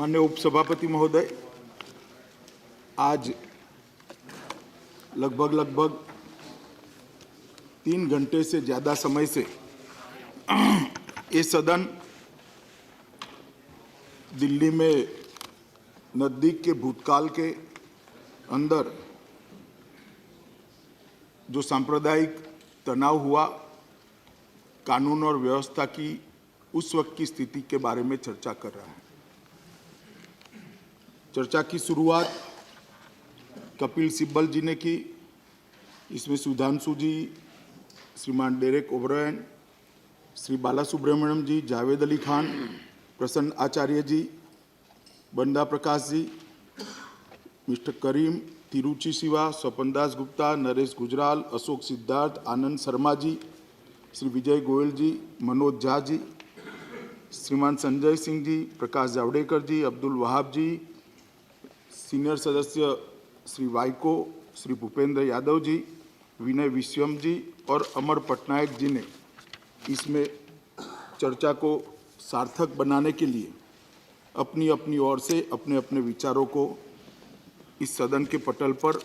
माननीय उपसभापति महोदय, आज लगभग 3 घंटे से ज़्यादा समय से ये सदन दिल्ली में नज़दीक के भूतकाल के अंदर जो सांप्रदायिक तनाव हुआ, कानून और व्यवस्था की उस वक्त की स्थिति के बारे में चर्चा कर रहा है। चर्चा की शुरुआत कपिल सिब्बल जी ने की। इसमें सुधांशु जी, श्रीमान डेरेक ओब्रायन, श्री बाला सुब्रमण्यम जी, जावेद अली खान, प्रसन्न आचार्य जी, बंदा प्रकाश जी, मिस्टर करीम, तिरुचि शिवा, स्वपन दास गुप्ता, नरेश गुजराल, अशोक सिद्धार्थ, आनंद शर्मा जी, श्री विजय गोयल जी, मनोज झा जी, श्रीमान संजय सिंह जी, प्रकाश जावड़ेकर जी, अब्दुल वहाब जी, सीनियर सदस्य श्री वाइको, श्री भूपेंद्र यादव जी, विनय विश्वम जी और अमर पटनायक जी ने इसमें चर्चा को सार्थक बनाने के लिए अपनी अपनी ओर से अपने अपने विचारों को इस सदन के पटल पर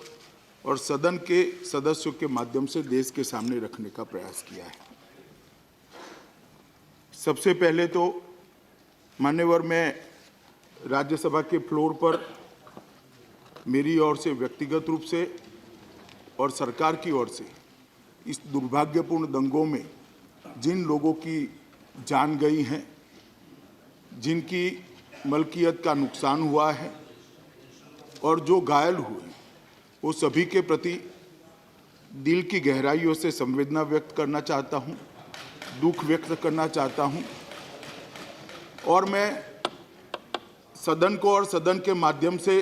और सदन के सदस्यों के माध्यम से देश के सामने रखने का प्रयास किया है। सबसे पहले तो मान्यवर, मैं राज्यसभा के फ्लोर पर मेरी ओर से व्यक्तिगत रूप से और सरकार की ओर से इस दुर्भाग्यपूर्ण दंगों में जिन लोगों की जान गई हैं, जिनकी मलकियत का नुकसान हुआ है और जो घायल हुए, वो सभी के प्रति दिल की गहराइयों से संवेदना व्यक्त करना चाहता हूँ, दुख व्यक्त करना चाहता हूँ। और मैं सदन को और सदन के माध्यम से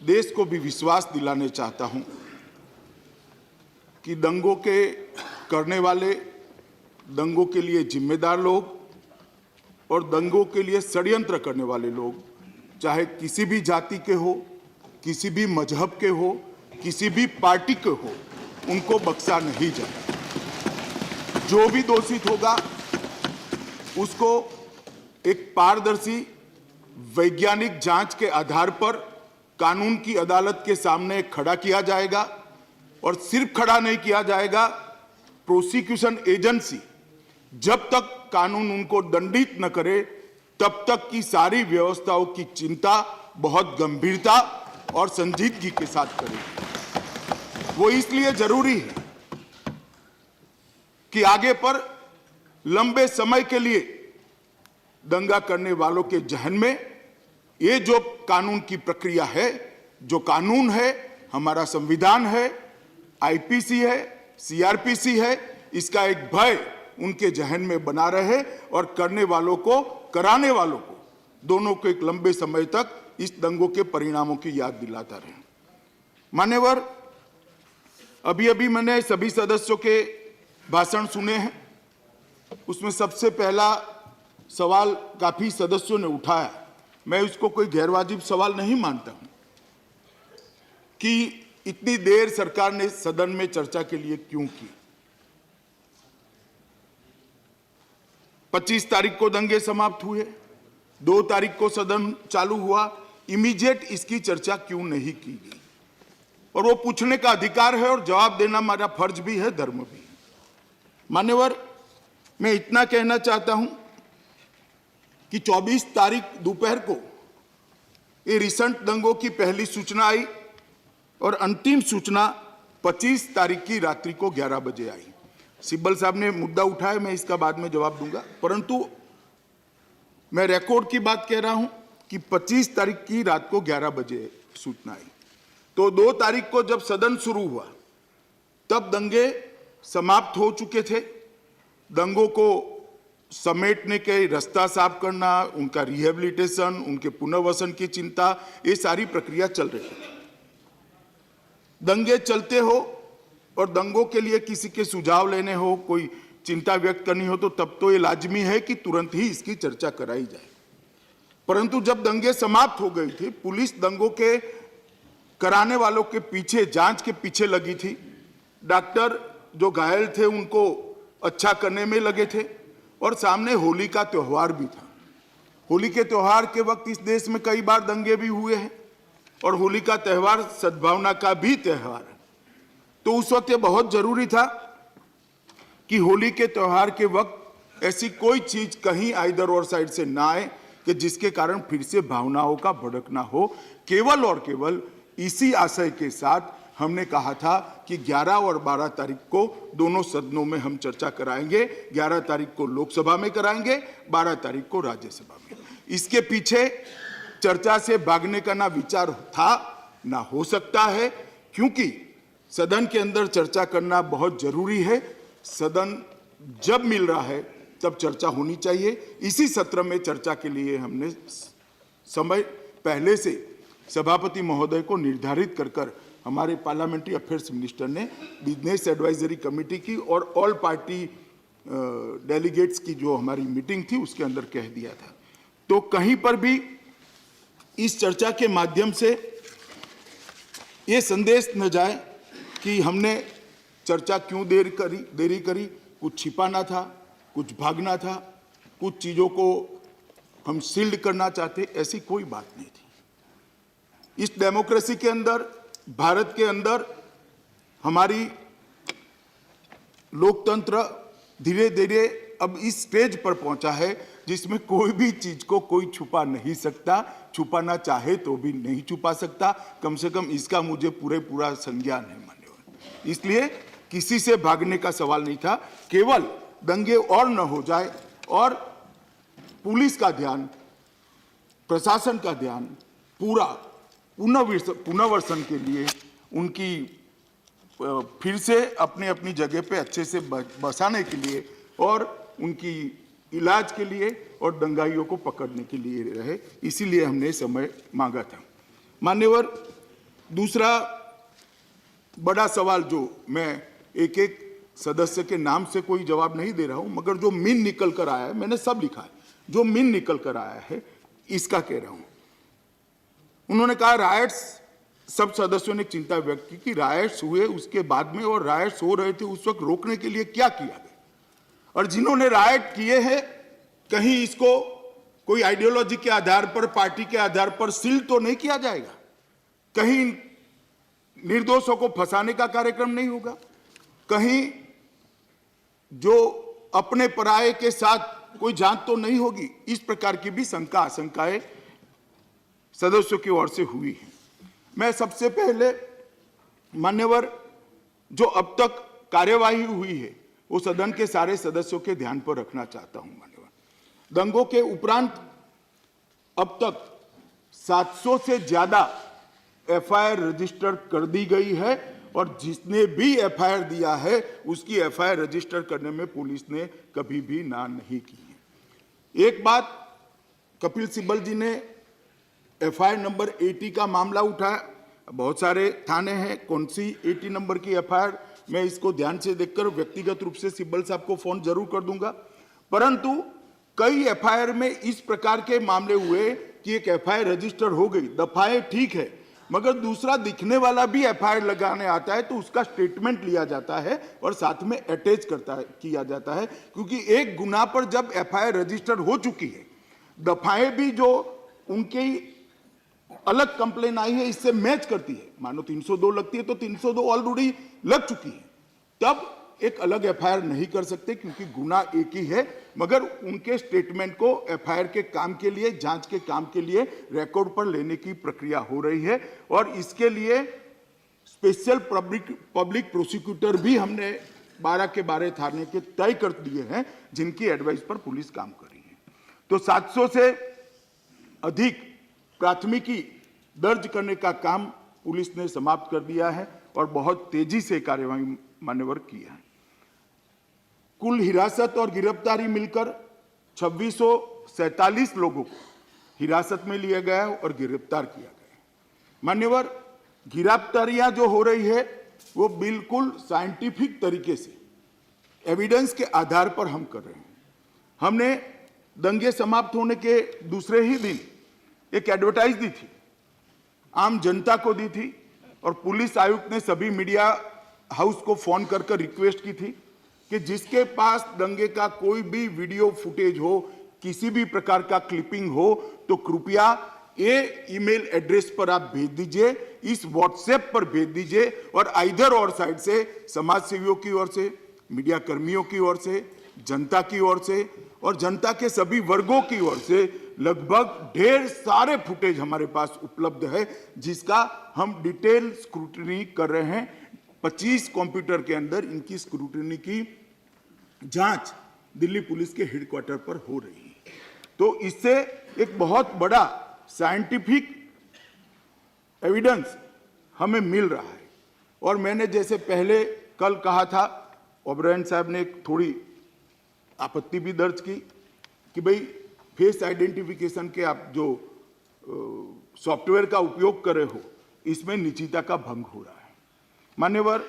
देश को भी विश्वास दिलाने चाहता हूँ कि दंगों के करने वाले, दंगों के लिए जिम्मेदार लोग और दंगों के लिए षड्यंत्र करने वाले लोग, चाहे किसी भी जाति के हो, किसी भी मजहब के हो, किसी भी पार्टी के हो, उनको बख्शा नहीं जाए। जो भी दोषित होगा उसको एक पारदर्शी वैज्ञानिक जांच के आधार पर कानून की अदालत के सामने खड़ा किया जाएगा। और सिर्फ खड़ा नहीं किया जाएगा, प्रोसिक्यूशन एजेंसी जब तक कानून उनको दंडित न करे तब तक की सारी व्यवस्थाओं की चिंता बहुत गंभीरता और संजीदगी के साथ करेगी। वो इसलिए जरूरी है कि आगे पर लंबे समय के लिए दंगा करने वालों के जहन में ये जो कानून की प्रक्रिया है, जो कानून है, हमारा संविधान है, आईपीसी है, सीआरपीसी है, इसका एक भय उनके जहन में बना रहे और करने वालों को, कराने वालों को, दोनों को एक लंबे समय तक इस दंगों के परिणामों की याद दिलाता रहे। मान्यवर, अभी मैंने सभी सदस्यों के भाषण सुने हैं। उसमें सबसे पहला सवाल काफी सदस्यों ने उठाया, मैं इसको कोई गैरवाजिब सवाल नहीं मानता हूं कि इतनी देर सरकार ने सदन में चर्चा के लिए क्यों की। 25 तारीख को दंगे समाप्त हुए, 2 तारीख को सदन चालू हुआ, इमीडिएट इसकी चर्चा क्यों नहीं की गई? और वो पूछने का अधिकार है और जवाब देना हमारा फर्ज भी है, धर्म भी है। मान्यवर, मैं इतना कहना चाहता हूं कि 24 तारीख दोपहर को ये रिसेंट दंगों की पहली सूचना आई और अंतिम सूचना 25 तारीख की रात्रि को 11 बजे आई। सिब्बल साहब ने मुद्दा उठाया, मैं इसका बाद में जवाब दूंगा, परंतु मैं रिकॉर्ड की बात कह रहा हूं कि 25 तारीख की रात को 11 बजे सूचना आई। तो 2 तारीख को जब सदन शुरू हुआ तब दंगे समाप्त हो चुके थे। दंगों को समेटने के रास्ता साफ करना, उनका रिहेबिलिटेशन, उनके पुनर्वसन की चिंता, ये सारी प्रक्रिया चल रही थी। दंगे चलते हो और दंगों के लिए किसी के सुझाव लेने हो, कोई चिंता व्यक्त करनी हो, तो तब तो ये लाजमी है कि तुरंत ही इसकी चर्चा कराई जाए। परंतु जब दंगे समाप्त हो गई थी, पुलिस दंगों के कराने वालों के पीछे, जांच के पीछे लगी थी। डॉक्टर जो घायल थे उनको अच्छा करने में लगे थे और सामने होली का त्योहार भी था। होली के त्योहार के वक्त इस देश में कई बार दंगे भी हुए हैं और होली का त्यौहार सद्भावना का भी त्यौहार है। तो उस वक्त ये बहुत जरूरी था कि होली के त्योहार के वक्त ऐसी कोई चीज कहीं आइदर और साइड से ना आए कि जिसके कारण फिर से भावनाओं का भड़कना हो। केवल और केवल इसी आशय के साथ हमने कहा था कि 11 और 12 तारीख को दोनों सदनों में हम चर्चा कराएंगे। 11 तारीख को लोकसभा में कराएंगे, 12 तारीख को राज्यसभा में। इसके पीछे चर्चा से भागने का ना विचार था ना हो सकता है, क्योंकि सदन के अंदर चर्चा करना बहुत जरूरी है। सदन जब मिल रहा है तब चर्चा होनी चाहिए। इसी सत्र में चर्चा के लिए हमने समय पहले से सभापति महोदय को निर्धारित कर हमारे पार्लियामेंट्री अफेयर्स मिनिस्टर ने बिजनेस एडवाइजरी कमेटी की और ऑल पार्टी डेलीगेट्स की जो हमारी मीटिंग थी उसके अंदर कह दिया था। तो कहीं पर भी इस चर्चा के माध्यम से ये संदेश न जाए कि हमने चर्चा क्यों देरी करी, कुछ छिपाना था, कुछ भागना था, कुछ चीजों को हम सील्ड करना चाहते, ऐसी कोई बात नहीं थी। इस डेमोक्रेसी के अंदर, भारत के अंदर हमारी लोकतंत्र धीरे धीरे अब इस स्टेज पर पहुंचा है जिसमें कोई भी चीज को कोई छुपा नहीं सकता, छुपाना चाहे तो भी नहीं छुपा सकता। कम से कम इसका मुझे पूरा संज्ञान है मान्यवर। इसलिए किसी से भागने का सवाल नहीं था, केवल दंगे और न हो जाए और पुलिस का ध्यान, प्रशासन का ध्यान पूरा पुनर्वसन के लिए उनकी फिर से अपने अपनी जगह पे अच्छे से बसाने के लिए और उनकी इलाज के लिए और दंगाइयों को पकड़ने के लिए रहे, इसीलिए हमने समय मांगा था। मान्यवर, दूसरा बड़ा सवाल जो मैं एक एक सदस्य के नाम से कोई जवाब नहीं दे रहा हूं, मगर जो मीन निकल कर आया है, मैंने सब लिखा है, जो मीन निकल कर आया है इसका कह रहा हूं। उन्होंने कहा रायट्स, सब सदस्यों ने चिंता व्यक्त की कि रायट्स हुए उसके बाद में और रायट्स हो रहे थे उस वक्त रोकने के लिए क्या किया गया, और जिन्होंने रायट किए हैं कहीं इसको कोई आइडियोलॉजी के आधार पर, पार्टी के आधार पर सील तो नहीं किया जाएगा, कहीं निर्दोषों को फंसाने का कार्यक्रम नहीं होगा, कहीं जो अपने पराये के साथ कोई जांच तो नहीं होगी। इस प्रकार की भी शंका आशंकाएं सदस्यों की ओर से हुई है। मैं सबसे पहले मान्यवर, जो अब तक कार्यवाही हुई है वो सदन के सारे सदस्यों के ध्यान पर रखना चाहता हूं। मान्यवर, दंगों के उपरांत अब तक 700 से ज्यादा एफआईआर रजिस्टर कर दी गई है और जिसने भी एफआईआर दिया है उसकी एफआईआर रजिस्टर करने में पुलिस ने कभी भी ना नहीं की है। एक बात, कपिल सिब्बल जी ने एफआईआर नंबर 80 का मामला उठाया, बहुत सारे थाने हैं, कौन सी 80 नंबर की एफआईआर, मैं इसको ध्यान से देखकर व्यक्तिगत रूप से सिब्बल साहब को फोन जरूर कर दूंगा। परंतु कई एफआईआर में इस प्रकार के मामले हुए कि एक एफआईआर रजिस्टर हो गई, दफाएं ठीक है, मगर दूसरा दिखने वाला भी एफआईआर लगाने आता है तो उसका स्टेटमेंट लिया जाता है और साथ में अटैच किया जाता है, क्योंकि एक गुना पर जब एफआईआर रजिस्टर हो चुकी है, दफाएं भी जो उनकी अलग कंप्लेन आई है इससे मैच करती है, मानो 302 लगती है तो 302 ऑलरेडी लग चुकी है, तब एक अलग एफआईआर नहीं कर सकते क्योंकि गुना एक ही है, मगर उनके स्टेटमेंट को एफआईआर के काम के लिए, जांच के काम के लिए रिकॉर्ड पर लेने की प्रक्रिया हो रही है और इसके लिए स्पेशल पब्लिक प्रोसिक्यूटर भी हमने 12 के 12 थाने के तय कर दिए हैं जिनकी एडवाइस पर पुलिस काम कर रही है। तो 700 से अधिक प्राथमिकी दर्ज करने का काम पुलिस ने समाप्त कर दिया है और बहुत तेजी से कार्यवाही मान्यवर किया है। कुल हिरासत और गिरफ्तारी मिलकर 2647 लोगों को हिरासत में लिया गया और गिरफ्तार किया गया। मान्यवर, गिरफ्तारियां जो हो रही है वो बिल्कुल साइंटिफिक तरीके से एविडेंस के आधार पर हम कर रहे हैं। हमने दंगे समाप्त होने के दूसरे ही दिन एक एडवर्टाइज दी थी, आम जनता को दी थी और पुलिस आयुक्त ने सभी मीडिया हाउस को फोन कर रिक्वेस्ट की थी कि जिसके पास दंगे का कोई भी वीडियो फुटेज हो, किसी भी प्रकार का क्लिपिंग हो तो कृपया ये ईमेल एड्रेस पर आप भेज दीजिए, इस व्हाट्सएप पर भेज दीजिए और आइदर और साइड से समाज सेवियों की ओर से, मीडिया कर्मियों की ओर से, जनता की ओर से और जनता के सभी वर्गों की ओर से लगभग ढेर सारे फुटेज हमारे पास उपलब्ध है, जिसका हम डिटेल स्क्रूटनी कर रहे हैं। 25 कंप्यूटर के अंदर इनकी स्क्रूटनी की जांच दिल्ली पुलिस के हेडक्वार्टर पर हो रही है। तो इससे एक बहुत बड़ा साइंटिफिक एविडेंस हमें मिल रहा है। और मैंने जैसे पहले कल कहा था, ओबरायन साहब ने एक थोड़ी आपत्ति भी दर्ज की कि भाई फेस आइडेंटिफिकेशन के आप जो सॉफ्टवेयर का उपयोग कर रहे हो, इसमें निजता का भंग हो रहा है। मान्यवर,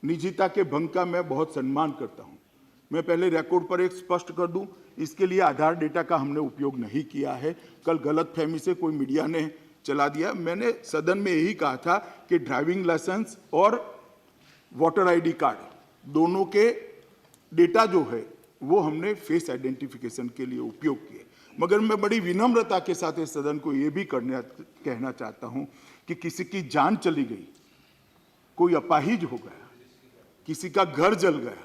निजता के भंग का मैं बहुत सम्मान करता हूं। मैं पहले रिकॉर्ड पर एक स्पष्ट कर दूं, इसके लिए आधार डेटा का हमने उपयोग नहीं किया है। कल गलतफहमी से कोई मीडिया ने चला दिया। मैंने सदन में यही कहा था कि ड्राइविंग लाइसेंस और वोटर आईडी कार्ड दोनों के डेटा जो है वो हमने फेस आइडेंटिफिकेशन के लिए उपयोग किए। मगर मैं बड़ी विनम्रता के साथ इस सदन को ये भी कहना चाहता हूं कि किसी की जान चली गई, कोई अपाहिज हो गया, किसी का घर जल गया,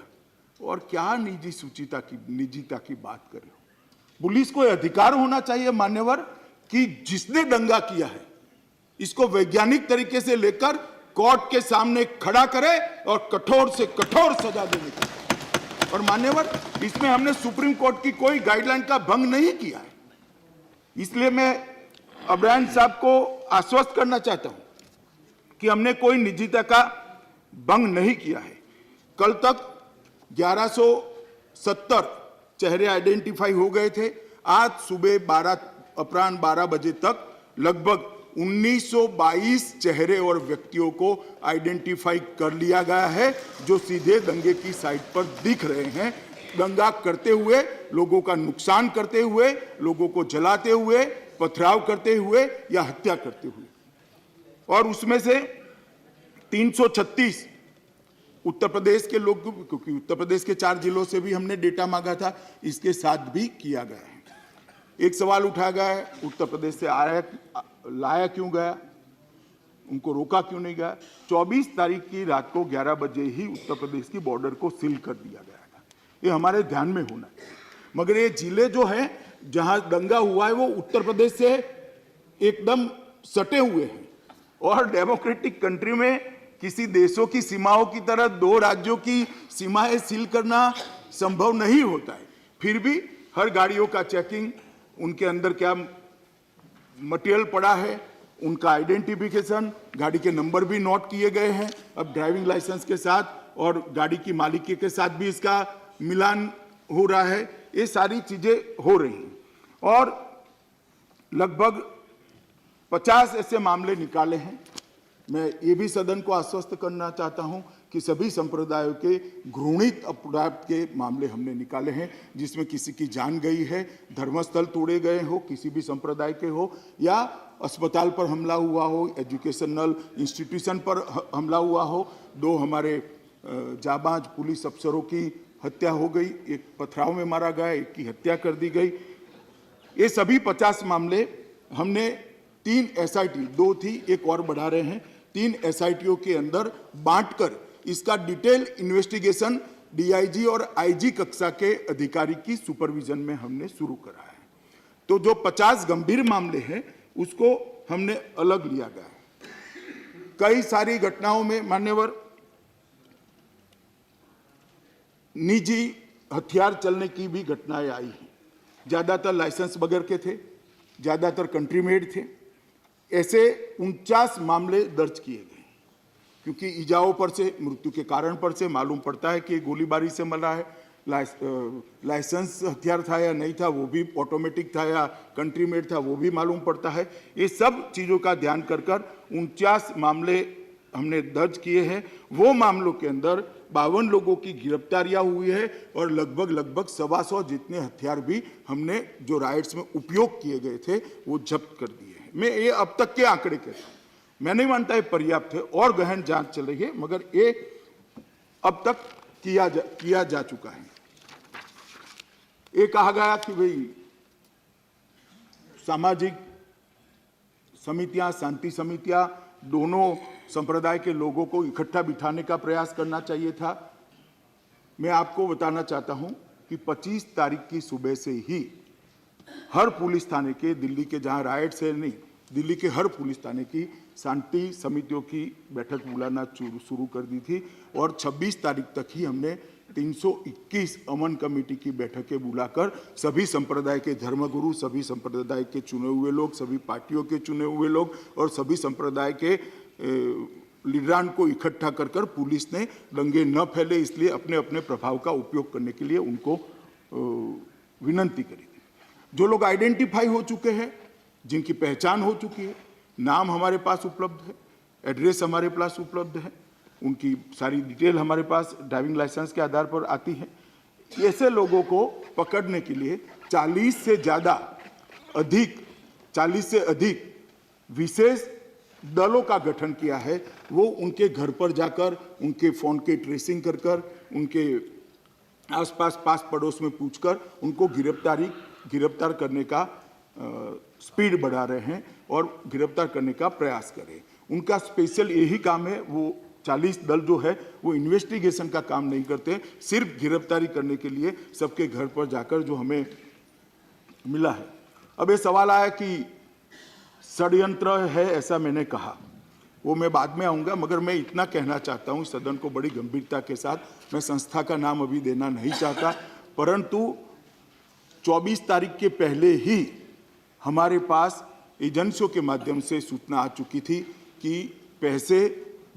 और क्या निजता की बात कर रहे हो। पुलिस को अधिकार होना चाहिए मान्यवर कि जिसने दंगा किया है इसको वैज्ञानिक तरीके से लेकर कोर्ट के सामने खड़ा करे और कठोर से कठोर सजा देने की। और मान्यवर, इसमें हमने सुप्रीम कोर्ट की कोई गाइडलाइन का भंग नहीं किया है। इसलिए मैं ओबरायन साहब को आश्वस्त करना चाहता हूं कि हमने कोई निजता का भंग नहीं किया है। कल तक 1170 चेहरे आइडेंटिफाई हो गए थे। आज सुबह अपराह्न 12 बजे तक लगभग 1922 चेहरे और व्यक्तियों को आइडेंटिफाई कर लिया गया है, जो सीधे दंगे की साइट पर दिख रहे हैं, दंगा करते हुए, लोगों का नुकसान करते हुए, लोगों को जलाते हुए, पथराव करते हुए या हत्या करते हुए। और उसमें से 336 उत्तर प्रदेश के लोग, क्योंकि उत्तर प्रदेश के 4 जिलों से भी हमने डेटा मांगा था, इसके साथ भी किया गया है। एक सवाल उठाया गया है, उत्तर प्रदेश से लाया क्यों गया, उनको रोका क्यों नहीं गया। 24 तारीख की रात को 11 बजे ही उत्तर प्रदेश की बॉर्डर को सील कर दिया गया था। ये हमारे ध्यान में होना है। मगर ये जिले जो हैं जहां दंगा हुआ है वो उत्तर प्रदेश से एकदम सटे हुए हैं। और डेमोक्रेटिक कंट्री में किसी देशों की सीमाओं की तरह 2 राज्यों की सीमाएं सील करना संभव नहीं होता है। फिर भी हर गाड़ियों का चेकिंग, उनके अंदर क्या मटेरियल पड़ा है, उनका आइडेंटिफिकेशन, गाड़ी के नंबर भी नोट किए गए हैं। अब ड्राइविंग लाइसेंस के साथ और गाड़ी की मालिकी के साथ भी इसका मिलान हो रहा है। ये सारी चीजें हो रही हैं और लगभग 50 ऐसे मामले निकाले हैं। मैं ये भी सदन को आश्वस्त करना चाहता हूं कि सभी संप्रदायों के घृणित अपराध के मामले हमने निकाले हैं, जिसमें किसी की जान गई है, धर्मस्थल तोड़े गए हो, किसी भी संप्रदाय के हो, या अस्पताल पर हमला हुआ हो, एजुकेशनल इंस्टीट्यूशन पर हमला हुआ हो। 2 हमारे जाबाज पुलिस अफसरों की हत्या हो गई, एक पथराव में मारा गया, एक की हत्या कर दी गई। ये सभी 50 मामले हमने 3 SIT, 2 थी, एक और बढ़ा रहे हैं, 3 SITओं के अंदर बांटकर इसका डिटेल इन्वेस्टिगेशन DIG और IG कक्षा के अधिकारी की सुपरविजन में हमने शुरू करा है। तो जो 50 गंभीर मामले हैं उसको हमने अलग लिया गया है। कई सारी घटनाओं में मान्यवर निजी हथियार चलने की भी घटनाएं आई हैं। ज्यादातर लाइसेंस बगैर के थे, ज्यादातर कंट्री मेड थे। ऐसे 49 मामले दर्ज किए गए, क्योंकि इजाओं पर से, मृत्यु के कारण पर से मालूम पड़ता है कि गोलीबारी से मरा है। लाइसेंस हथियार था या नहीं था वो भी, ऑटोमेटिक था या कंट्री मेड था वो भी मालूम पड़ता है। ये सब चीज़ों का ध्यान कर 49 मामले हमने दर्ज किए हैं। वो मामलों के अंदर 52 लोगों की गिरफ्तारियां हुई है और लगभग 125 जितने हथियार भी हमने जो राइट्स में उपयोग किए गए थे वो जब्त कर दिए हैं। मैं ये अब तक के आंकड़े कहता हूँ, मैं नहीं मानता ये पर्याप्त है, और गहन जांच चल रही है, मगर ये अब तक किया जा चुका है। ये कहा गया कि भाई सामाजिक समितियां, शांति समितियां, दोनों संप्रदाय के लोगों को इकट्ठा बिठाने का प्रयास करना चाहिए था। मैं आपको बताना चाहता हूं कि 25 तारीख की सुबह से ही हर पुलिस थाने के, दिल्ली के जहां राइट से नहीं, दिल्ली के हर पुलिस थाने की शांति समितियों की बैठक बुलाना शुरू कर दी थी और 26 तारीख तक ही हमने 321 अमन कमेटी की बैठकें बुलाकर सभी संप्रदाय के धर्मगुरु, सभी संप्रदाय के चुने हुए लोग, सभी पार्टियों के चुने हुए लोग और सभी संप्रदाय के लीडरान को इकट्ठा कर कर पुलिस ने दंगे न फैले इसलिए अपने अपने प्रभाव का उपयोग करने के लिए उनको विनंती करी थी। जो लोग आइडेंटिफाई हो चुके हैं, जिनकी पहचान हो चुकी है, नाम हमारे पास उपलब्ध है, एड्रेस हमारे पास उपलब्ध है, उनकी सारी डिटेल हमारे पास ड्राइविंग लाइसेंस के आधार पर आती है। ऐसे लोगों को पकड़ने के लिए 40 से अधिक विशेष दलों का गठन किया है। वो उनके घर पर जाकर उनके फोन के ट्रेसिंग कर कर, उनके आसपास पास पड़ोस में पूछकर उनको गिरफ्तार करने का स्पीड बढ़ा रहे हैं और गिरफ्तार करने का प्रयास करें। उनका स्पेशल यही काम है। वो 40 दल जो है वो इन्वेस्टिगेशन का काम नहीं करते, सिर्फ गिरफ्तारी करने के लिए सबके घर पर जाकर जो हमें मिला है। अब ये सवाल आया कि षड्यंत्र है, ऐसा मैंने कहा, वो मैं बाद में आऊँगा, मगर मैं इतना कहना चाहता हूँ सदन को बड़ी गंभीरता के साथ। मैं संस्था का नाम अभी देना नहीं चाहता, परंतु 24 तारीख के पहले ही हमारे पास एजेंसियों के माध्यम से सूचना आ चुकी थी कि पैसे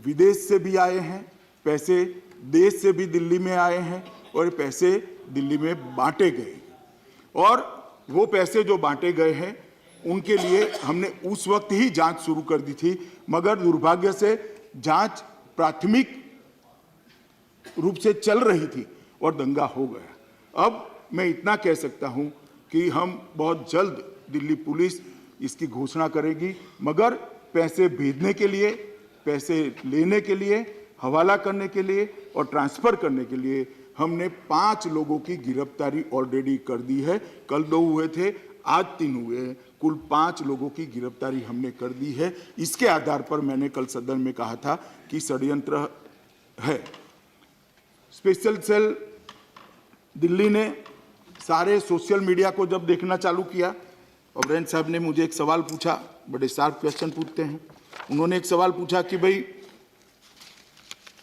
विदेश से भी आए हैं, पैसे देश से भी दिल्ली में आए हैं और पैसे दिल्ली में बांटे गए। और वो पैसे जो बांटे गए हैं उनके लिए हमने उस वक्त ही जांच शुरू कर दी थी, मगर दुर्भाग्य से जांच प्राथमिक रूप से चल रही थी और दंगा हो गया। अब मैं इतना कह सकता हूं कि हम बहुत जल्द दिल्ली पुलिस इसकी घोषणा करेगी, मगर पैसे भेजने के लिए, पैसे लेने के लिए, हवाला करने के लिए और ट्रांसफर करने के लिए हमने 5 लोगों की गिरफ्तारी ऑलरेडी कर दी है। कल 2 हुए थे, आज 3 हुए हैं, कुल 5 लोगों की गिरफ्तारी हमने कर दी है। इसके आधार पर मैंने कल सदन में कहा था कि षड्यंत्र है। स्पेशल सेल दिल्ली ने सारे सोशल मीडिया को जब देखना चालू किया, ऑब्रेन साहब ने मुझे एक सवाल पूछा, बड़े शार्प क्वेश्चन पूछते हैं। उन्होंने एक सवाल पूछा कि भाई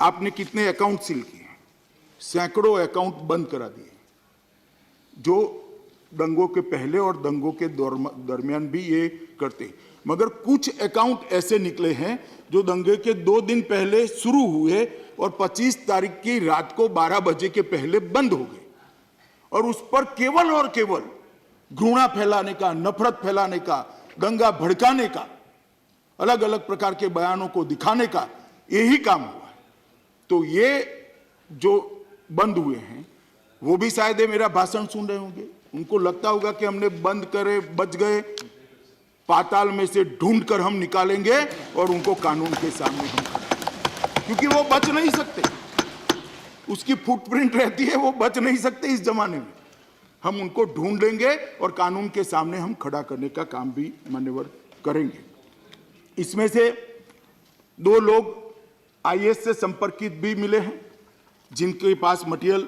आपने कितने अकाउंट सील किए? सैकड़ों अकाउंट बंद करा दिए, जो दंगों के पहले और दंगों के दरमियान भी ये करते, मगर कुछ अकाउंट ऐसे निकले हैं जो दंगे के 2 दिन पहले शुरू हुए और 25 तारीख की रात को 12 बजे के पहले बंद हो गए और उस पर केवल और केवल घृणा फैलाने का, नफरत फैलाने का, दंगा भड़काने का, अलग अलग प्रकार के बयानों को दिखाने का यही काम हुआ है। तो ये जो बंद हुए हैं वो भी शायद मेरा भाषण सुन रहे होंगे, उनको लगता होगा कि हमने बंद करे, बच गए, पाताल में से ढूंढ कर हम निकालेंगे और उनको कानून के सामने हम खड़े, क्योंकि वो बच नहीं सकते, उसकी फुटप्रिंट रहती है, वो बच नहीं सकते इस जमाने में। हम उनको ढूंढ लेंगे और कानून के सामने हम खड़ा करने का काम भी मान्यवर करेंगे। इसमें से 2 लोग आईएएस से संपर्कित भी मिले हैं, जिनके पास मटेरियल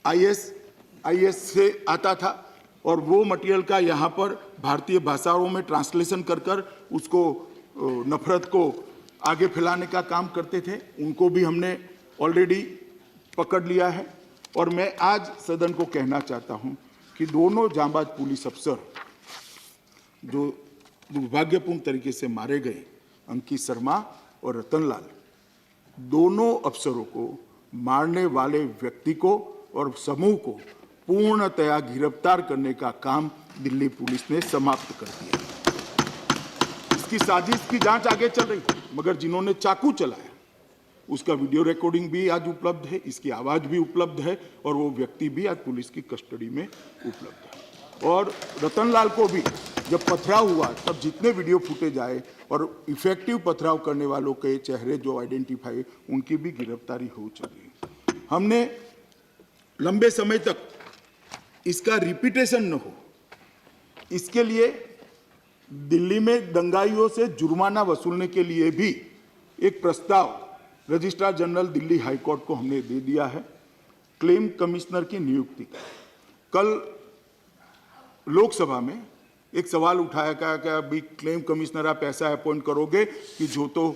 आईएएस से आता था और वो मटेरियल का यहाँ पर भारतीय भाषाओं में ट्रांसलेशन कर कर उसको नफरत को आगे फैलाने का काम करते थे। उनको भी हमने ऑलरेडी पकड़ लिया है। और मैं आज सदन को कहना चाहता हूं कि दोनों जांबाज पुलिस अफसर जो दुर्भाग्यपूर्ण तरीके से मारे गए, अंकित शर्मा और रतन लाल, दोनों अफसरों को, मारने वाले व्यक्ति को और समूह को पूर्णतया गिरफ्तार करने का काम दिल्ली पुलिस ने समाप्त कर दिया। इसकी साजिश की जांच आगे चल रही है, मगर जिन्होंने चाकू चलाया उसका वीडियो रिकॉर्डिंग भी आज उपलब्ध है, इसकी आवाज भी उपलब्ध है और वो व्यक्ति भी आज पुलिस की कस्टडी में उपलब्ध है। और रतनलाल को भी जब पथराव हुआ तब जितने वीडियो फुटेज आए और इफेक्टिव पथराव करने वालों के चेहरे जो आइडेंटिफाई, उनकी भी गिरफ्तारी हो चुकी है। हमने लंबे समय तक इसका रिपीटेशन न हो, इसके लिए दिल्ली में दंगाइयों से जुर्माना वसूलने के लिए भी एक प्रस्ताव registrar general Delhi high court को हमने दे दिया है, क्लेम कमिश्नर की नियुक्ति का। कल लोकसभा में एक सवाल उठाया गया कि अभी क्लेम कमिश्नर आप ऐसा अपॉइंट करोगे कि जो तो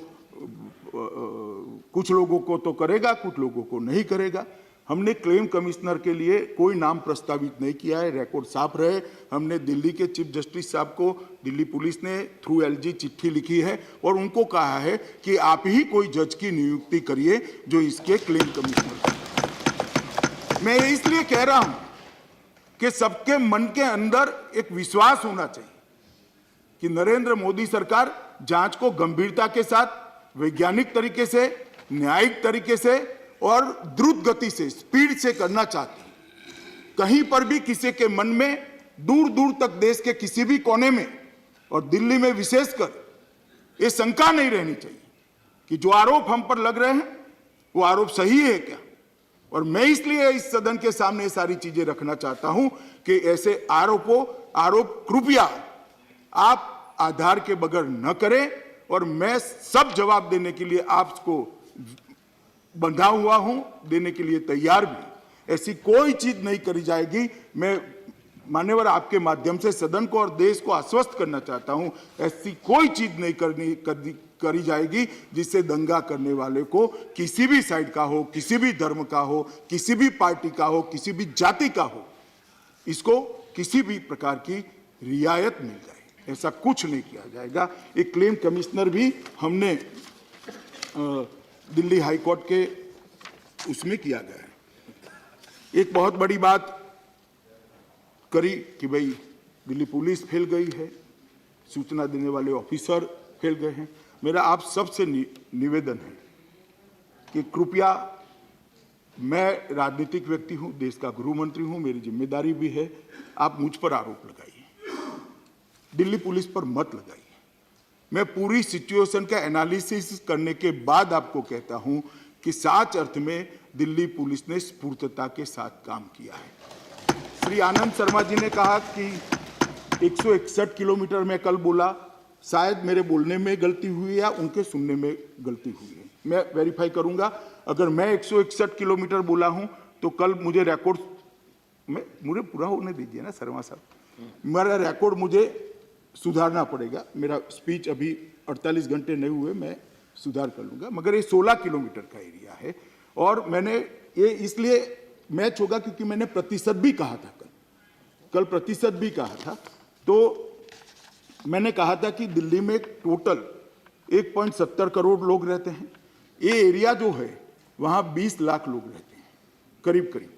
कुछ लोगों को तो करेगा, कुछ लोगों को नहीं करेगा। हमने क्लेम कमिश्नर के लिए कोई नाम प्रस्तावित नहीं किया है, रिकॉर्ड साफ रहे। हमने दिल्ली के चीफ जस्टिस साहब को दिल्ली पुलिस ने थ्रू एलजी चिट्ठी लिखी है और उनको कहा है कि आप ही कोई जज की नियुक्ति करिए जो इसके क्लेम कमिश्नर। मैं इसलिए कह रहा हूं कि सबके मन के अंदर एक विश्वास होना चाहिए कि नरेंद्र मोदी सरकार जांच को गंभीरता के साथ, वैज्ञानिक तरीके से, न्यायिक तरीके से और द्रुत गति से, स्पीड से करना चाहती है। कहीं पर भी किसी के मन में दूर दूर तक देश के किसी भी कोने में और दिल्ली में विशेषकर ये शंका नहीं रहनी चाहिए कि जो आरोप हम पर लग रहे हैं वो आरोप सही है क्या। और मैं इसलिए इस सदन के सामने सारी चीजें रखना चाहता हूं कि ऐसे आरोप कृपया आप आधार के बगैर न करें और मैं सब जवाब देने के लिए आपको बंधा हुआ हूं, देने के लिए तैयार भी। ऐसी कोई चीज नहीं करी जाएगी। मैं मान्यवर आपके माध्यम से सदन को और देश को आश्वस्त करना चाहता हूं, ऐसी कोई चीज नहीं करी जाएगी जिससे दंगा करने वाले को किसी भी साइड का हो, किसी भी धर्म का हो, किसी भी पार्टी का हो, किसी भी जाति का हो, इसको किसी भी प्रकार की रियायत मिल जाए, ऐसा कुछ नहीं किया जाएगा। एक क्लेम कमिश्नर भी हमने दिल्ली हाई कोर्ट के उसमें किया गया है। एक बहुत बड़ी बात करी कि भाई दिल्ली पुलिस फैल गई है, सूचना देने वाले ऑफिसर फैल गए हैं। मेरा आप सबसे निवेदन है कि कृपया, मैं राजनीतिक व्यक्ति हूं, देश का गृह मंत्री हूं, मेरी जिम्मेदारी भी है, आप मुझ पर आरोप लगाइए, दिल्ली पुलिस पर मत लगाइए। मैं पूरी सिचुएशन का एनालिसिस करने के बाद आपको कहता हूं कि सच अर्थ में दिल्ली पुलिस ने स्फूर्तता के साथ काम किया है। श्री आनंद शर्मा जी ने कहा कि 161 किलोमीटर में कल बोला, शायद मेरे बोलने में गलती हुई या उनके सुनने में गलती हुई है। मैं वेरीफाई करूंगा। अगर मैं 161 किलोमीटर बोला हूं तो कल मुझे रिकॉर्ड में, मुझे पूरा होने दीजिए ना शर्मा साहब, मेरा रिकॉर्ड मुझे सुधारना पड़ेगा। मेरा स्पीच अभी 48 घंटे नहीं हुए, मैं सुधार कर लूंगा। मगर ये 16 किलोमीटर का एरिया है और मैंने ये इसलिए मैच होगा क्योंकि मैंने प्रतिशत भी कहा था, कल प्रतिशत भी कहा था। तो मैंने कहा था कि दिल्ली में टोटल 1.70 करोड़ लोग रहते हैं। ये एरिया जो है वहां 20 लाख लोग रहते हैं करीब करीब।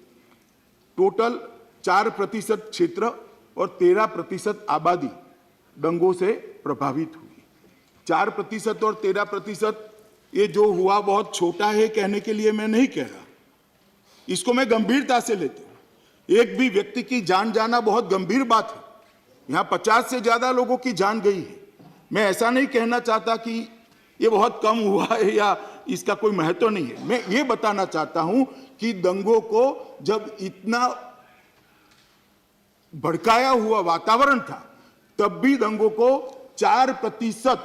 टोटल 4% क्षेत्र और 13% आबादी दंगों से प्रभावित हुई। 4% और 13% ये जो हुआ बहुत छोटा है कहने के लिए मैं नहीं कह रहा, इसको मैं गंभीरता से लेता हूं। एक भी व्यक्ति की जान जाना बहुत गंभीर बात है। यहां 50 से ज्यादा लोगों की जान गई है। मैं ऐसा नहीं कहना चाहता कि ये बहुत कम हुआ है या इसका कोई महत्व नहीं है। मैं ये बताना चाहता हूं कि दंगों को जब इतना भड़काया हुआ वातावरण था तब भी दंगों को 4%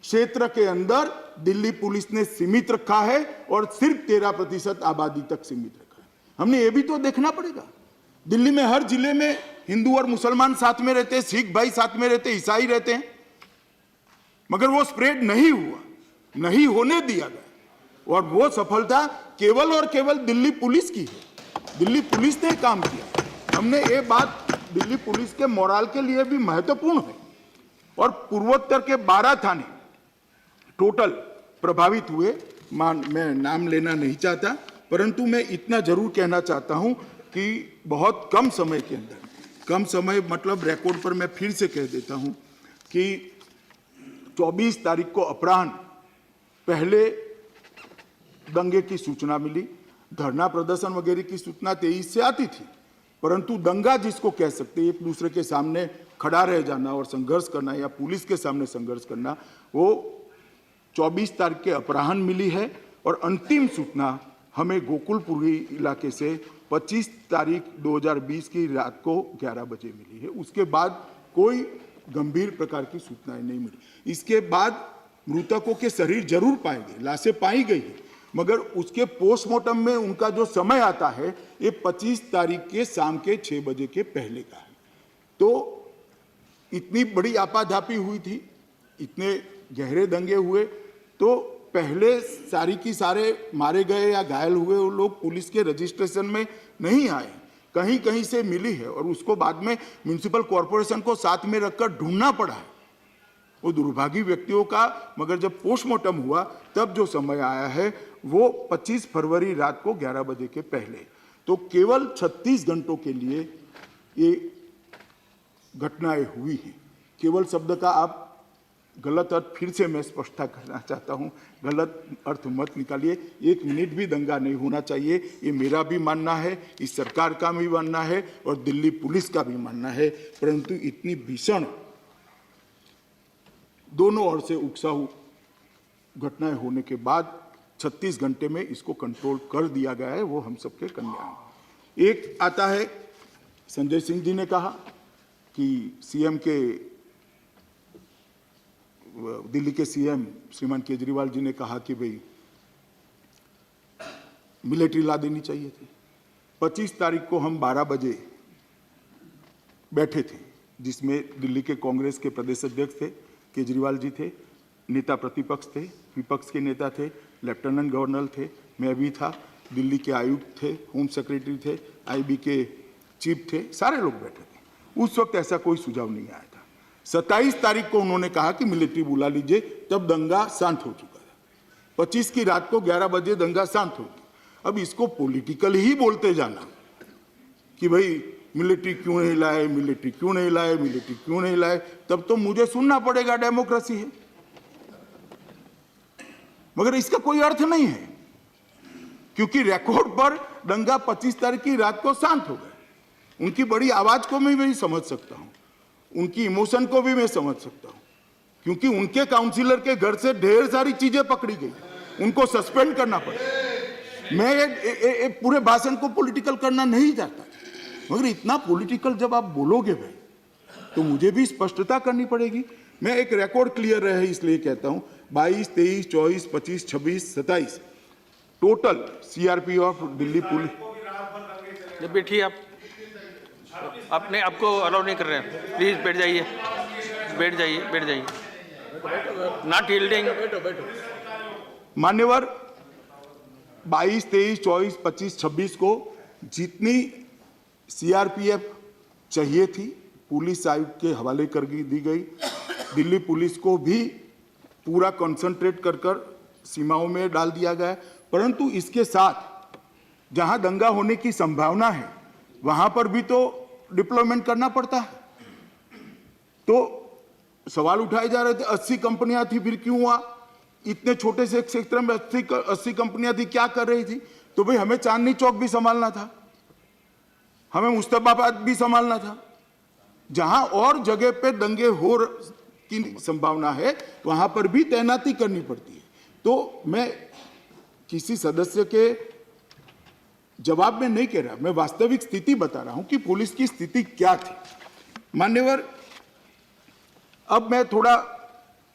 क्षेत्र के अंदर दिल्ली पुलिस ने सीमित रखा है और सिर्फ 13% आबादी तक सीमित रखा है। हमने ये भी तो देखना पड़ेगा। दिल्ली में हर जिले में हिंदू और मुसलमान साथ में रहते हैं, सिख भाई साथ में रहते हैं, ईसाई रहते हैं, मगर वो स्प्रेड नहीं हुआ, नहीं होने दिया गया। और वो सफलता केवल और केवल दिल्ली पुलिस की है। दिल्ली पुलिस ने काम किया। हमने ये बात दिल्ली पुलिस के मोराल के लिए भी महत्वपूर्ण है। और पूर्वोत्तर के 12 थाने टोटल प्रभावित हुए। मैं नाम लेना नहीं चाहता, परंतु मैं इतना जरूर कहना चाहता हूं कि बहुत कम समय के अंदर, कम समय मतलब रिकॉर्ड पर मैं फिर से कह देता हूं कि 24 तारीख को अपराह्न पहले दंगे की सूचना मिली। धरना प्रदर्शन वगैरह की सूचना 23 से आती थी, परंतु दंगा जिसको कह सकते हैं, एक दूसरे के सामने खड़ा रह जाना और संघर्ष करना या पुलिस के सामने संघर्ष करना, वो 24 तारीख के अपराह्न मिली है। और अंतिम सूचना हमें गोकुलपुरी इलाके से 25 तारीख 2020 की रात को 11 बजे मिली है। उसके बाद कोई गंभीर प्रकार की सूचनाएं नहीं मिली। इसके बाद मृतकों के शरीर जरूर पाए गए, लाशें पाई गई है, मगर उसके पोस्टमार्टम में उनका जो समय आता है ये 25 तारीख के शाम के 6 बजे के पहले का है। तो इतनी बड़ी आपाधापी हुई थी, इतने गहरे दंगे हुए, तो पहले सारी की सारे मारे गए या घायल हुए वो लोग पुलिस के रजिस्ट्रेशन में नहीं आए, कहीं कहीं से मिली है और उसको बाद में म्युनिसिपल कॉरपोरेशन को साथ में रखकर ढूंढना पड़ा है वो दुर्भागी व्यक्तियों का। मगर जब पोस्टमार्टम हुआ तब जो समय आया है वो 25 फरवरी रात को 11 बजे के पहले। तो केवल 36 घंटों के लिए ये घटनाएं हुई हैं। केवल शब्द का आप गलत अर्थ फिर से मैं स्पष्टता करना चाहता हूं, गलत अर्थ मत निकालिए। 1 मिनट भी दंगा नहीं होना चाहिए, ये मेरा भी मानना है, इस सरकार का भी मानना है और दिल्ली पुलिस का भी मानना है। परंतु इतनी भीषण दोनों ओर से उकसाऊ घटनाएं होने के बाद 36 घंटे में इसको कंट्रोल कर दिया गया है, वो हम सबके कल्याण। एक आता है, संजय सिंह जी ने कहा कि सीएम के दिल्ली के सीएम श्रीमान केजरीवाल जी ने कहा कि भाई मिलिट्री ला देनी चाहिए थी। 25 तारीख को हम 12 बजे बैठे थे, जिसमें दिल्ली के कांग्रेस के प्रदेश अध्यक्ष थे, केजरीवाल जी थे, नेता प्रतिपक्ष थे, विपक्ष के नेता थे, लेफ्टिनेंट गवर्नर थे, मैं भी था, दिल्ली के आयुक्त थे, होम सेक्रेटरी थे, आईबी के चीफ थे, सारे लोग बैठे थे। उस वक्त ऐसा कोई सुझाव नहीं आया था। 27 तारीख को उन्होंने कहा कि मिलिट्री बुला लीजिए, तब दंगा शांत हो चुका था। 25 की रात को 11 बजे दंगा शांत हो गया। अब इसको पॉलिटिकल ही बोलते जाना कि भाई मिलिट्री क्यों नहीं लाए, मिलिट्री क्यों नहीं लाए, मिलिट्री क्यों नहीं लाए, तब तो मुझे सुनना पड़ेगा डेमोक्रेसी है, मगर इसका कोई अर्थ नहीं है, क्योंकि रिकॉर्ड पर दंगा 25 तारीख की रात को शांत हो गए। उनकी बड़ी आवाज को मैं समझ सकता हूं, उनकी इमोशन को भी मैं समझ सकता हूं, क्योंकि उनके काउंसिलर के घर से ढेर सारी चीजें पकड़ी गई, उनको सस्पेंड करना पड़ा। मैं पूरे भाषण को पॉलिटिकल करना नहीं चाहता, मगर इतना पॉलिटिकल जब आप बोलोगे भाई, तो मुझे भी स्पष्टता करनी पड़ेगी। मैं एक रिकॉर्ड क्लियर रहे इसलिए कहता हूं, 22, 23, 24, 25, 26, 27 टोटल सीआरपीएफ दिल्ली पुलिस। जब बैठिए आप अपने आपको अलाउ नहीं कर रहे हैं, प्लीज बैठ जाइए, बैठ जाइए, बैठ जाइए, नॉट यील्डिंग। मान्यवर 22, 23, 24, 25, 26 को जितनी सीआरपीएफ चाहिए थी पुलिस आयुक्त के हवाले कर दी गई। दिल्ली पुलिस को भी पूरा कंसंट्रेट कर सीमाओं में डाल दिया गया, परंतु इसके साथ जहां दंगा होने की संभावना है वहां पर भी तो डिप्लॉयमेंट करना पड़ता है। तो सवाल उठाए जा रहे थे 80 कंपनियां थी, फिर क्यों हुआ? इतने छोटे से क्षेत्र में 80 कंपनियां थी, क्या कर रही थी? तो भाई हमें चांदनी चौक भी संभालना था, हमें मुस्तफाबाद भी संभालना था, जहां और जगह पे दंगे हो की संभावना है वहां पर भी तैनाती करनी पड़ती है। तो मैं किसी सदस्य के जवाब में नहीं कह रहा, मैं वास्तविक स्थिति बता रहा हूं कि पुलिस की स्थिति क्या थी। मान्यवर, अब मैं थोड़ा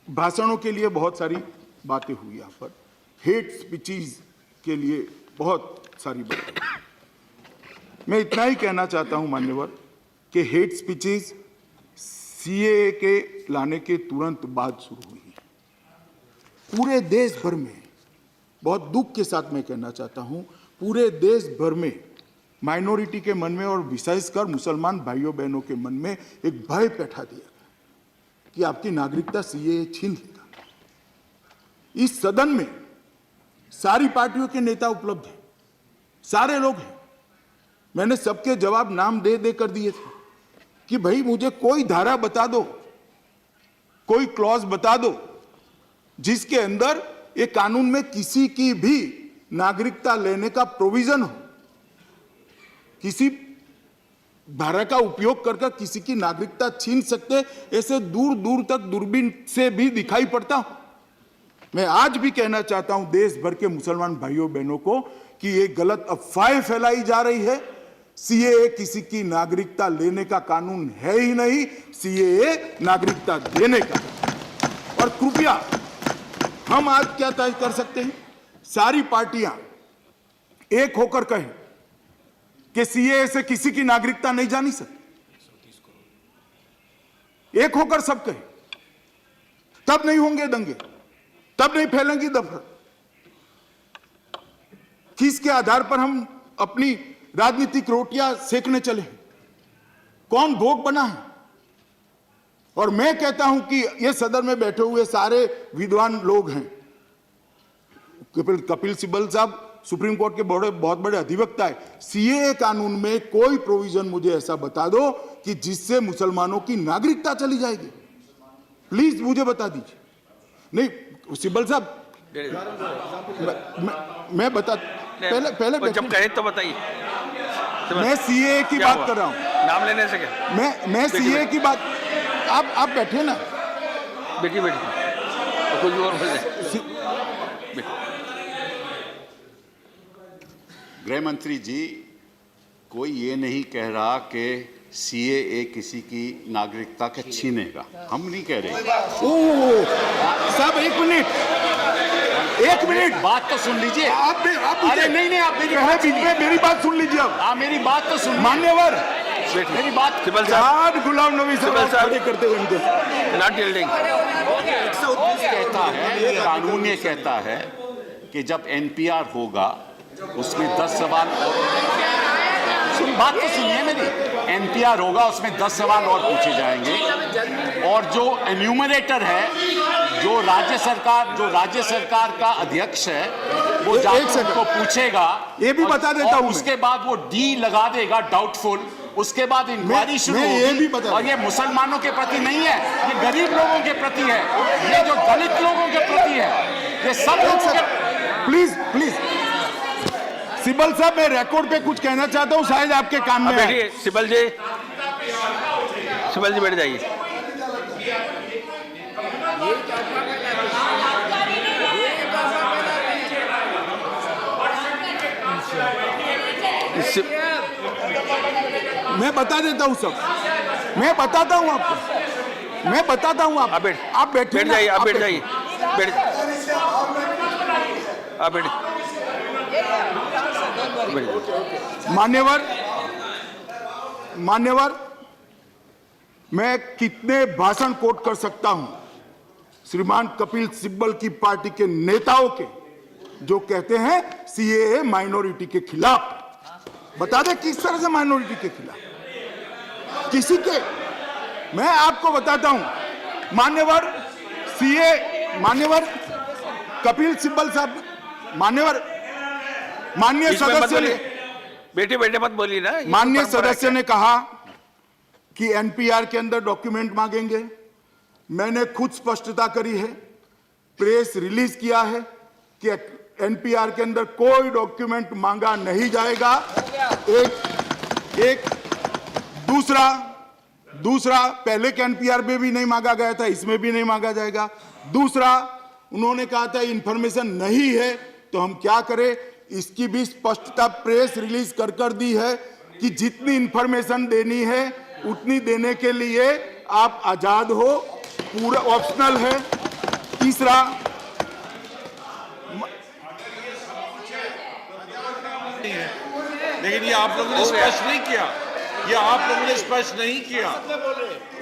भाषणों के लिए बहुत सारी बातें हुई यहां पर, हेट स्पीचेस के लिए बहुत सारी बातें। मैं इतना ही कहना चाहता हूं मान्यवर कि हेट स्पीचेस सीएए के लाने के तुरंत बाद शुरू हुई है पूरे देश भर में। बहुत दुख के साथ मैं कहना चाहता हूं, पूरे देश भर में माइनॉरिटी के मन में और विशेषकर मुसलमान भाइयों बहनों के मन में एक भय बैठा दिया गया कि आपकी नागरिकता सीएए छीन लेगा। इस सदन में सारी पार्टियों के नेता उपलब्ध हैं, सारे लोग हैं। मैंने सबके जवाब नाम दे देकर दिए थे कि भाई मुझे कोई धारा बता दो, कोई क्लॉज बता दो जिसके अंदर ये कानून में किसी की भी नागरिकता लेने का प्रोविजन हो। किसी धारा का उपयोग कर किसी की नागरिकता छीन सकते, ऐसे दूर दूर तक दूरबीन से भी दिखाई पड़ता हो। मैं आज भी कहना चाहता हूं देश भर के मुसलमान भाइयों बहनों को कि ये गलत अफवाहें फैलाई जा रही है। सीएए किसी की नागरिकता लेने का कानून है ही नहीं, सीएए नागरिकता देने का। और कृपया हम आज क्या तय कर सकते हैं, सारी पार्टियां एक होकर कहें कि सीएए से किसी की नागरिकता नहीं जानी सकती, एक होकर सब कहें, तब नहीं होंगे दंगे, तब नहीं फैलेंगी दफर। किसके आधार पर हम अपनी राजनीतिक रोटियां सेकने चले हैं? कौन भोग बना है? और मैं कहता हूं कि ये सदन में बैठे हुए सारे विद्वान लोग हैं। कपिल सिब्बल साहब सुप्रीम कोर्ट के बहुत बड़े अधिवक्ता है। सीएए कानून में कोई प्रोविजन मुझे ऐसा बता दो कि जिससे मुसलमानों की नागरिकता चली जाएगी, प्लीज मुझे बता दीजिए। नहीं सिब्बल साहब, मैं बता पहले जब कहे तो बताइए। मैं सीएए की बात कर रहा हूं, नाम लेने से क्या? मैं सीएए की बात, आप बैठे ना, बेटी तो कुछ और बोल रहे। गृह मंत्री जी, कोई ये नहीं कह रहा कि सीएए किसी की नागरिकता के छीनेगा, हम नहीं कह रहे। ओह साहब एक मिनट बात तो सुन लीजिए। आप अरे नहीं आप मेरी बात सुन लीजिए। अब आप मेरी बात तो सुन। मान्यवर मेरी बात सिब्बल साहब, गुलाम नबी साहब करते हुए इनको नॉट यील्डिंग। कहता है, कानून ये कहता है कि जब एनपीआर होगा उसमें 10 सवाल, बात तो सुनिए मेरी, एनपीआर होगा उसमें 10 सवाल और पूछे जाएंगे। और जो एन्यूमरेटर है, जो राज्य सरकार का अध्यक्ष है, वो जाकर को पूछेगा। ये भी बता देता हूं, उसके बाद वो डी लगा देगा डाउटफुल। उसके बाद इंक्वायरी शुरू होगी। और ये मुसलमानों के प्रति नहीं है, ये गरीब लोगों के प्रति है, ये जो दलित लोगों के प्रति है, ये सब लोगों के। प्लीज सिब्बल साहब, मैं रिकॉर्ड पे कुछ कहना चाहता हूं, शायद आपके काम में आए। सिब्बल जी बैठ जाइए। मैं बता देता हूं सब, मैं बताता हूं आपको, आप बैठ जाइए। मान्यवर, मैं कितने भाषण कोट कर सकता हूं श्रीमान कपिल सिब्बल की पार्टी के नेताओं के, जो कहते हैं सीएए माइनॉरिटी के खिलाफ। बता दे किस तरह से माइनॉरिटी के खिलाफ किसी के, मैं आपको बताता हूं मान्यवर, मान्यवर कपिल सिब्बल साहब, माननीय सदस्य ने, बेटे मत बोलिए ना। माननीय सदस्य ने कहा कि एनपीआर के अंदर डॉक्यूमेंट मांगेंगे। मैंने खुद स्पष्टता करी है, प्रेस रिलीज किया है कि एनपीआर के अंदर कोई डॉक्यूमेंट मांगा नहीं जाएगा। एक दूसरा पहले के एनपीआर में भी नहीं मांगा गया था, इसमें भी नहीं मांगा जाएगा। दूसरा, उन्होंने कहा था इंफॉर्मेशन नहीं है तो हम क्या करें, इसकी भी स्पष्टता प्रेस रिलीज कर दी है कि जितनी इंफॉर्मेशन देनी है उतनी देने के लिए आप आजाद हो, पूरा ऑप्शनल है। तीसरा, लेकिन ये आप लोगों ने स्पष्ट नहीं किया,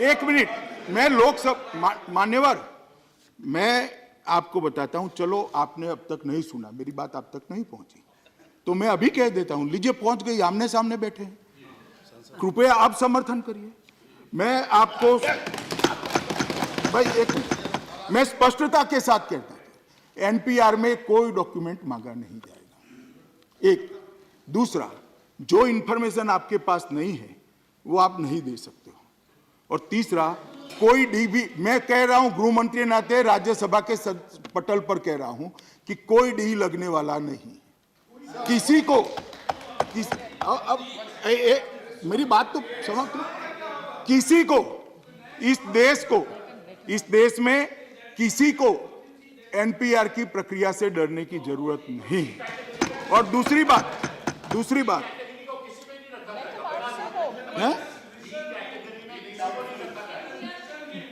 एक मिनट, मैं लोकसभा मान्यवर, मैं आपको बताता हूं। चलो आपने अब तक नहीं सुना, मेरी बात आप तक नहीं पहुंची, तो मैं अभी कह देता हूं। लीजिए पहुंच गई, आमने सामने बैठे हैं, कृपया आप समर्थन करिए। मैं आपको भाई मैं स्पष्टता के साथ कहता हूं, एनपीआर में कोई डॉक्यूमेंट मांगा नहीं जाएगा। एक, दूसरा, जो इंफॉर्मेशन आपके पास नहीं है वो आप नहीं दे सकते हो। और तीसरा, कोई डीबी, मैं कह रहा हूं गृह मंत्री नाते राज्यसभा के पटल पर कह रहा हूं कि कोई डी लगने वाला नहीं किसी को। अब मेरी बात तो समझ लो, किसी को, इस देश में किसी को एनपीआर की प्रक्रिया से डरने की जरूरत नहीं है। और दूसरी बात है?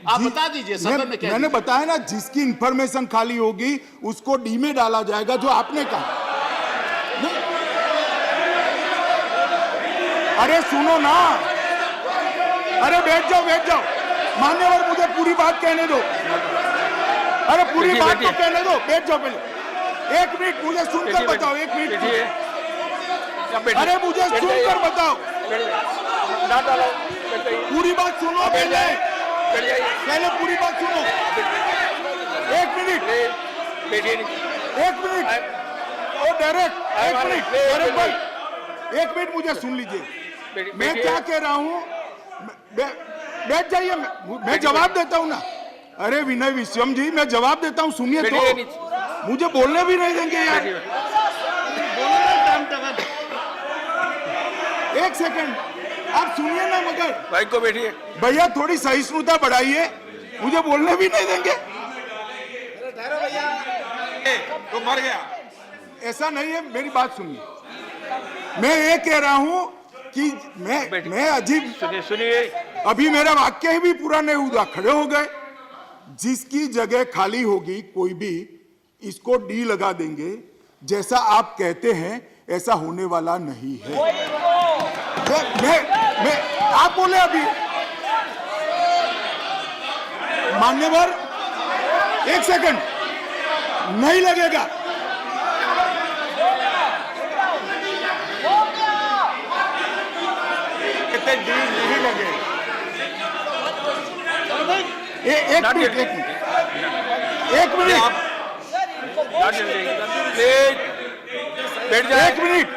आप बता दीजिए सदन में क्या मैंने बताया ना, जिसकी इंफॉर्मेशन खाली होगी उसको डी में डाला जाएगा, जो आपने कहा। अरे सुनो ना, अरे बैठ जाओ मान्यवर, मुझे पूरी बात कहने दो। अरे पूरी बात तो कहने दो, बैठ जाओ पहले। 1 मिनट मुझे सुनकर बताओ, 1 मिनट। अरे मुझे सुनकर बताओ, पूरी बात सुनो पहले पूरी बात सुनो। 1 मिनट, 1 मिनट, ओ डायरेक्ट 1 मिनट, डायरेक्ट भाई 1 मिनट मुझे सुन लीजिए। मैं क्या कह रहा हूं, बैठ जाइए, मैं जवाब देता हूं ना। अरे विनय विश्वम जी, मैं जवाब देता हूं, सुनिए तो। मुझे बोलने भी नहीं देंगे यार। 1 सेकंड, आप सुनिए ना, मगर भाई को बैठिए। भैया थोड़ी सहिष्णुता बढ़ाइए, मुझे बोलने भी नहीं देंगे। तो मर गया। ऐसा नहीं है, मेरी बात सुनिए। मैं ये कह रहा हूं कि मैं अजीब, सुनिए, अभी मेरा वाक्य ही भी पूरा नहीं हुआ, खड़े हो गए। जिसकी जगह खाली होगी कोई भी, इसको डी लगा देंगे। जैसा आप कहते हैं ऐसा होने वाला नहीं है। मैं आप बोले अभी, मान्यवर 1 सेकंड, नहीं लगेगा। कहते डी नहीं लगे। एक मिनट, बैठ जाए। 1 मिनट,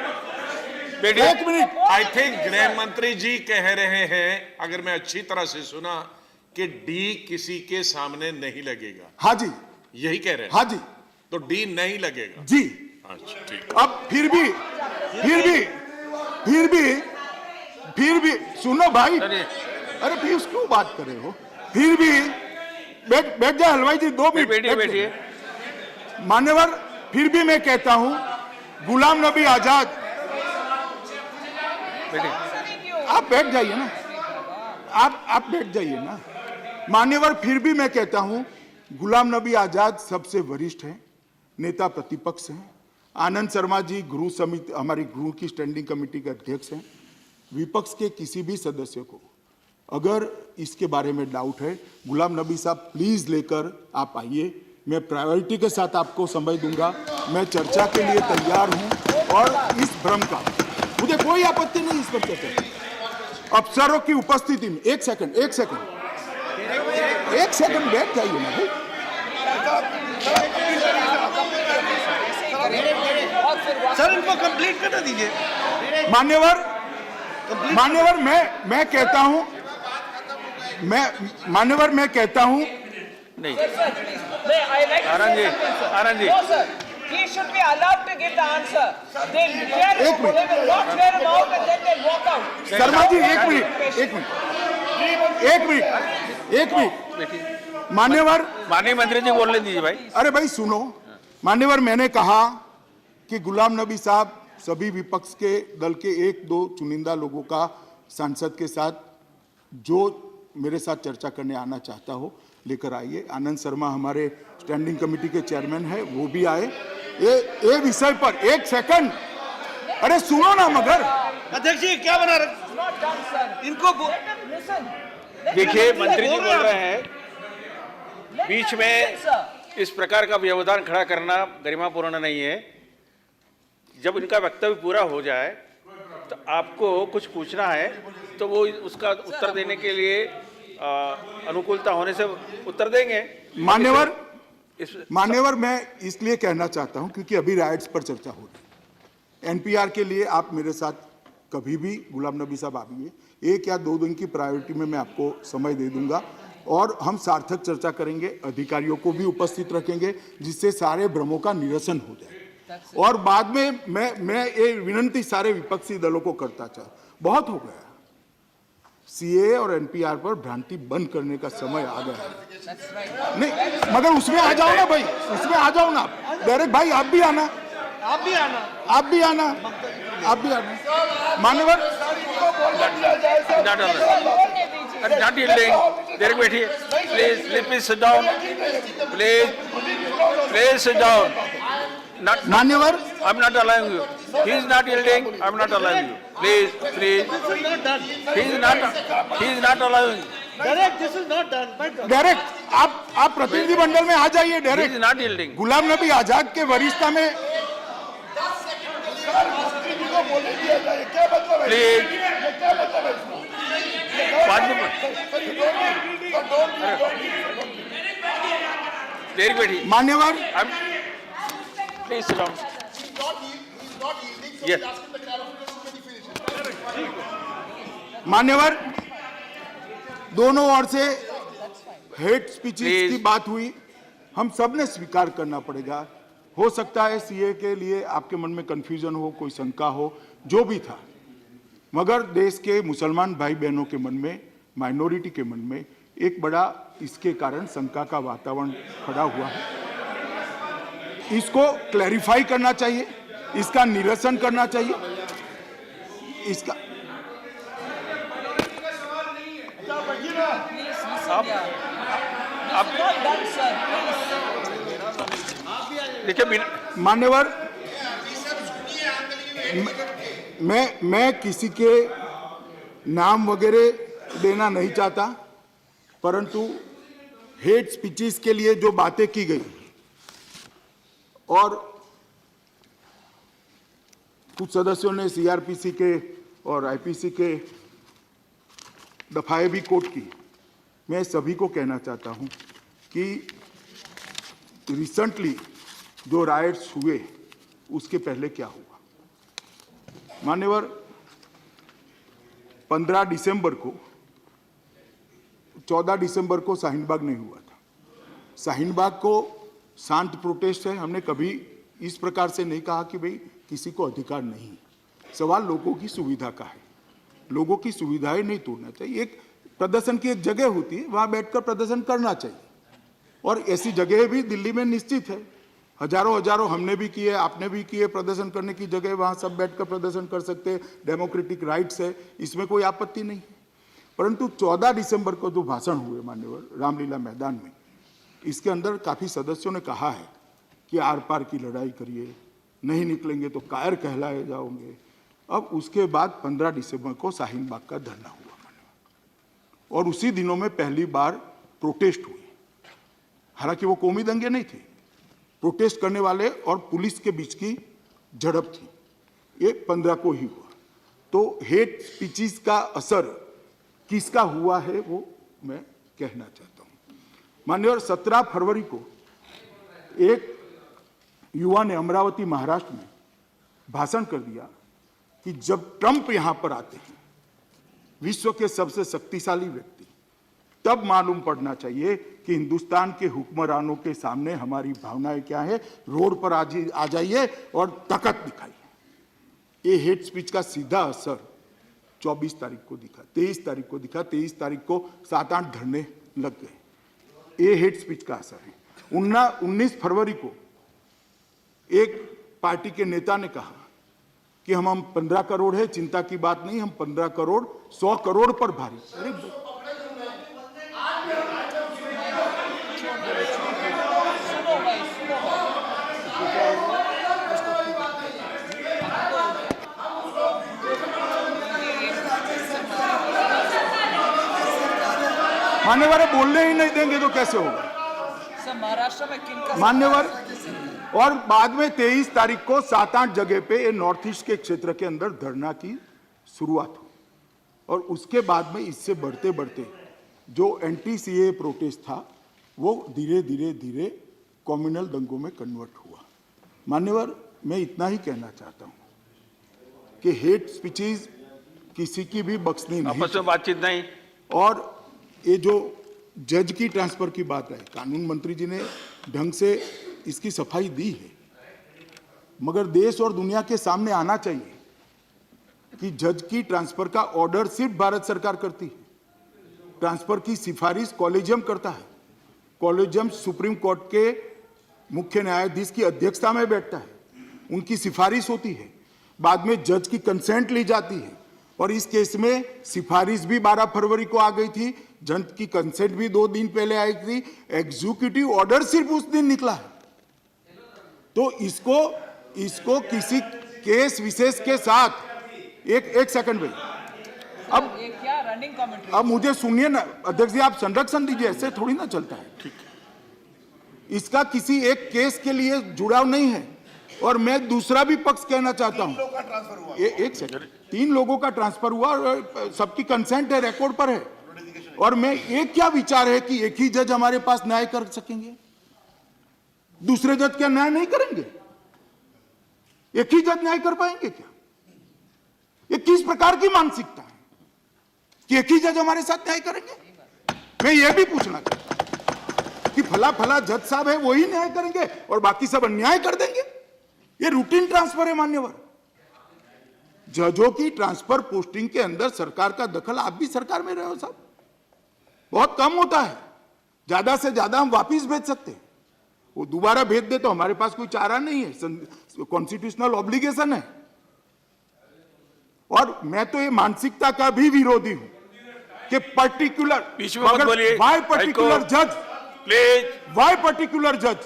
बैठिए। 1 मिनट। आई थिंक गृह मंत्री जी कह रहे हैं, अगर मैं अच्छी तरह से सुना, कि डी किसी के सामने नहीं लगेगा। हाँ जी, यही कह रहे हैं। हाँ जी, तो डी नहीं लगेगा जी। अच्छा ठीक। अब फिर भी सुनो भाई, अरे प्लीज क्यों बात कर रहे हो? फिर भी बैठ जाए हलवाई जी, 2 मिनट बैठिए। मान्यवर, फिर भी मैं कहता हूं, गुलाम नबी आजाद, आप बैठ जाइए ना, आप बैठ जाइए ना। मान्यवर, फिर भी मैं कहता हूं, गुलाम नबी आजाद सबसे वरिष्ठ हैं, नेता प्रतिपक्ष हैं। आनंद शर्मा जी गृह समिति, हमारी गृह की स्टैंडिंग कमेटी के अध्यक्ष हैं। विपक्ष के किसी भी सदस्य को अगर इसके बारे में डाउट है, गुलाम नबी साहब प्लीज लेकर आप आइए। मैं प्रायोरिटी के साथ आपको समय दूंगा। मैं चर्चा के लिए तैयार हूं, और इस भ्रम का मुझे कोई आपत्ति नहीं इस पर चर्चा। अफसरों की उपस्थिति में 1 सेकंड बैठ जाइए ना भाई। सर इनको कंप्लीट करना दीजिए। मान्यवर, मैं कहता हूं, मैं कहता हूं, नहीं, Anand ji, He should be allowed to give the answer. They will not clear him out and then they'll walk out. Sharma ji 1 minute, मान्यवर, माननीय मंत्री जी बोलने दीजिए भाई। अरे भाई सुनो, मान्यवर, मैंने कहा कि गुलाम नबी साहब सभी विपक्ष के दल के 1-2 चुनिंदा लोगों का सांसद के साथ जो मेरे साथ चर्चा करने आना चाहता हो लेकर आइए। आनंद शर्मा हमारे स्टैंडिंग कमेटी के चेयरमैन है, वो भी आए। ये विषय पर 1 सेकंड, अरे सुनो ना, मगर अध्यक्ष जी क्या बना रहे Not done, sir. इनको Let him listen. Let देखिए, him मंत्री जी listen. बोल रहे हैं, Let बीच him में listen, sir. इस प्रकार का व्यवधान खड़ा करना गरिमापूर्ण नहीं है। जब इनका वक्तव्य पूरा हो जाए तो आपको कुछ पूछना है तो वो उसका उत्तर देने के लिए अनुकूलता होने से उत्तर देंगे। मान्यवर, मैं इसलिए कहना चाहता हूं क्योंकि अभी राइट्स पर चर्चा हो रही है। एनपीआर के लिए आप मेरे साथ कभी भी, गुलाम नबी साहब आइए, 1 या 2 दिन की प्रायोरिटी में मैं आपको समय दे दूंगा और हम सार्थक चर्चा करेंगे। अधिकारियों को भी उपस्थित रखेंगे जिससे सारे भ्रमों का निरसन हो जाए। और बाद में मैं ये विनती सारे विपक्षी दलों को करता चाहूं, बहुत हो गया, सीए और एनपीआर पर भ्रांति बंद करने का समय आ गया है। नहीं मगर उसमें आ जाओ ना भाई, उसमें आ जाओ ना डायरेक्ट भाई, आप भी आना, आप भी आना। मान्यवर Not yielding. There बैठिए. Please sit down. Please sit down. Not. मान्यवर I'm not allowing you. He is not yielding. I'm not allowing you. Please. He is not allowing. Direct आप प्रतिनिधि मंडल में आ जाइए He direct. is not yielding. Ghulam Nabi Azad के वरिष्ठता में Please. 5 minute. There बैठिए. मान्यवर Please sit down. Yes. मान्यवर दोनों ओर से हेट स्पीचेस Please. की बात हुई, हम सब ने स्वीकार करना पड़ेगा। हो सकता है सीए के लिए आपके मन में कंफ्यूजन हो, कोई शंका हो, जो भी था, मगर देश के मुसलमान भाई बहनों के मन में, माइनॉरिटी के मन में एक बड़ा इसके कारण शंका का वातावरण खड़ा हुआ है। इसको क्लैरिफाई करना चाहिए, इसका निरसन करना चाहिए, इसका देखिए मान्यवर मैं किसी के नाम वगैरह देना नहीं चाहता, परंतु हेट स्पीचेस के लिए जो बातें की गई और कुछ सदस्यों ने सीआरपीसी के और आईपीसी के दफाएं भी कोट की, मैं सभी को कहना चाहता हूं कि रिसेंटली जो राइट्स हुए उसके पहले क्या हुआ। मान्यवर 15 दिसंबर को 14 दिसंबर को शाहीन बाग नहीं हुआ था। शाहीन बाग को शांत प्रोटेस्ट है, हमने कभी इस प्रकार से नहीं कहा कि भाई किसी को अधिकार नहीं। सवाल लोगों की सुविधा का है, लोगों की सुविधाएं नहीं तोड़ना चाहिए। एक प्रदर्शन की एक जगह होती है, वहां बैठकर प्रदर्शन करना चाहिए, और ऐसी जगह भी दिल्ली में निश्चित है। हजारों हमने भी किए, आपने भी किए, प्रदर्शन करने की जगह वहां सब बैठकर प्रदर्शन कर सकते हैं, डेमोक्रेटिक राइट्स है, इसमें कोई आपत्ति नहीं। परंतु 14 दिसंबर को जो भाषण हुए मान्यवर रामलीला मैदान में, इसके अंदर काफी सदस्यों ने कहा है कि आर पार की लड़ाई करिए, नहीं निकलेंगे तो कायर कहलाए जाओगे। अब उसके बाद 15 दिसंबर को शाहीन बाग का धरना हुआ मान्यवर, और उसी दिनों में पहली बार प्रोटेस्ट हुई। हालांकि वो कौमी दंगे नहीं थे, प्रोटेस्ट करने वाले और पुलिस के बीच की झड़प थी। ये 15 को ही हुआ। तो हेट स्पीचेस का असर किसका हुआ है वो मैं कहना चाहता हूं। माननीय 17 फरवरी को एक युवा ने अमरावती महाराष्ट्र में भाषण कर दिया कि जब ट्रंप यहां पर आते हैं, विश्व के सबसे शक्तिशाली व्यक्ति, तब मालूम पड़ना चाहिए कि हिंदुस्तान के हुक्मरानों के सामने हमारी भावनाएं क्या है। रोड पर आ जाइए और ताकत दिखाइए। ये हेट स्पीच का सीधा असर 24 तारीख को दिखा, 23 तारीख को दिखा, 23 तारीख को 7-8 धरने लग गए। ये हेट स्पीच का असर है। 19 फरवरी को एक पार्टी के नेता ने कहा कि हम 15 करोड़ है, चिंता की बात नहीं, हम 15 करोड़ 100 करोड़ पर भारी। अरे मान्यवर बोलने ही नहीं देंगे तो कैसे होगा। महाराष्ट्र में किनका मान्यवर, और बाद में 23 तारीख को 7-8 जगह पे नॉर्थ ईस्ट के क्षेत्र के अंदर धरना की शुरुआत हुई, और उसके बाद में इससे बढ़ते बढ़ते जो एंटी सीए प्रोटेस्ट था वो धीरे धीरे कम्युनल दंगों में कन्वर्ट हुआ। मान्यवर, मैं इतना ही कहना चाहता हूं कि हेट स्पीचेस किसी की भी बख्शनी नहीं, आपस में बातचीत नहीं। और ये जो जज की ट्रांसफर की बात है, कानून मंत्री जी ने ढंग से इसकी सफाई दी है, मगर देश और दुनिया के सामने आना चाहिए कि जज की ट्रांसफर का ऑर्डर सिर्फ भारत सरकार करती है। ट्रांसफर की सिफारिश कॉलेजियम करता है। कॉलेजियम सुप्रीम कोर्ट के मुख्य न्यायाधीश की अध्यक्षता में बैठता है, उनकी सिफारिश होती है, बाद में जज की कंसेंट ली जाती है, और इस केस में सिफारिश भी 12 फरवरी को आ गई थी, जज की कंसेंट भी 2 दिन पहले आई थी, एग्जीक्यूटिव ऑर्डर सिर्फ उस दिन निकला है। तो इसको किसी केस विशेष के साथ एक सेकंड भाई, अब ये क्या रनिंग कमेंट्री? अब मुझे सुनिए ना अध्यक्ष जी, आप संरक्षण दीजिए, ऐसे थोड़ी ना चलता है। ठीक है, इसका किसी एक केस के लिए जुड़ाव नहीं है। और मैं दूसरा भी पक्ष कहना चाहता हूं, एक सेकंड, 3 लोगों का ट्रांसफर हुआ और सबकी कंसेंट है, रिकॉर्ड पर है। और मैं एक क्या विचार है कि एक ही जज हमारे पास न्याय कर सकेंगे, दूसरे जज क्या न्याय नहीं करेंगे? एक ही जज न्याय कर पाएंगे क्या? ये किस प्रकार की मानसिकता है कि एक ही जज हमारे साथ न्याय करेंगे? मैं ये भी पूछना चाहता कि फला जज साहब है वही न्याय करेंगे और बाकी सब अन्याय कर देंगे? ये रूटीन ट्रांसफर है मान्यवर। जजों की ट्रांसफर पोस्टिंग के अंदर सरकार का दखल, आप भी सरकार में रहे हो साहब, बहुत कम होता है। ज्यादा से ज्यादा हम वापिस भेज सकते हैं, वो दोबारा भेज दे तो हमारे पास कोई चारा नहीं है, कॉन्स्टिट्यूशनल ऑब्लिगेशन है। और मैं तो ये मानसिकता का भी विरोधी हूं कि पर्टिकुलर, वाई पर्टिकुलर जज, वाई पर्टिकुलर जज,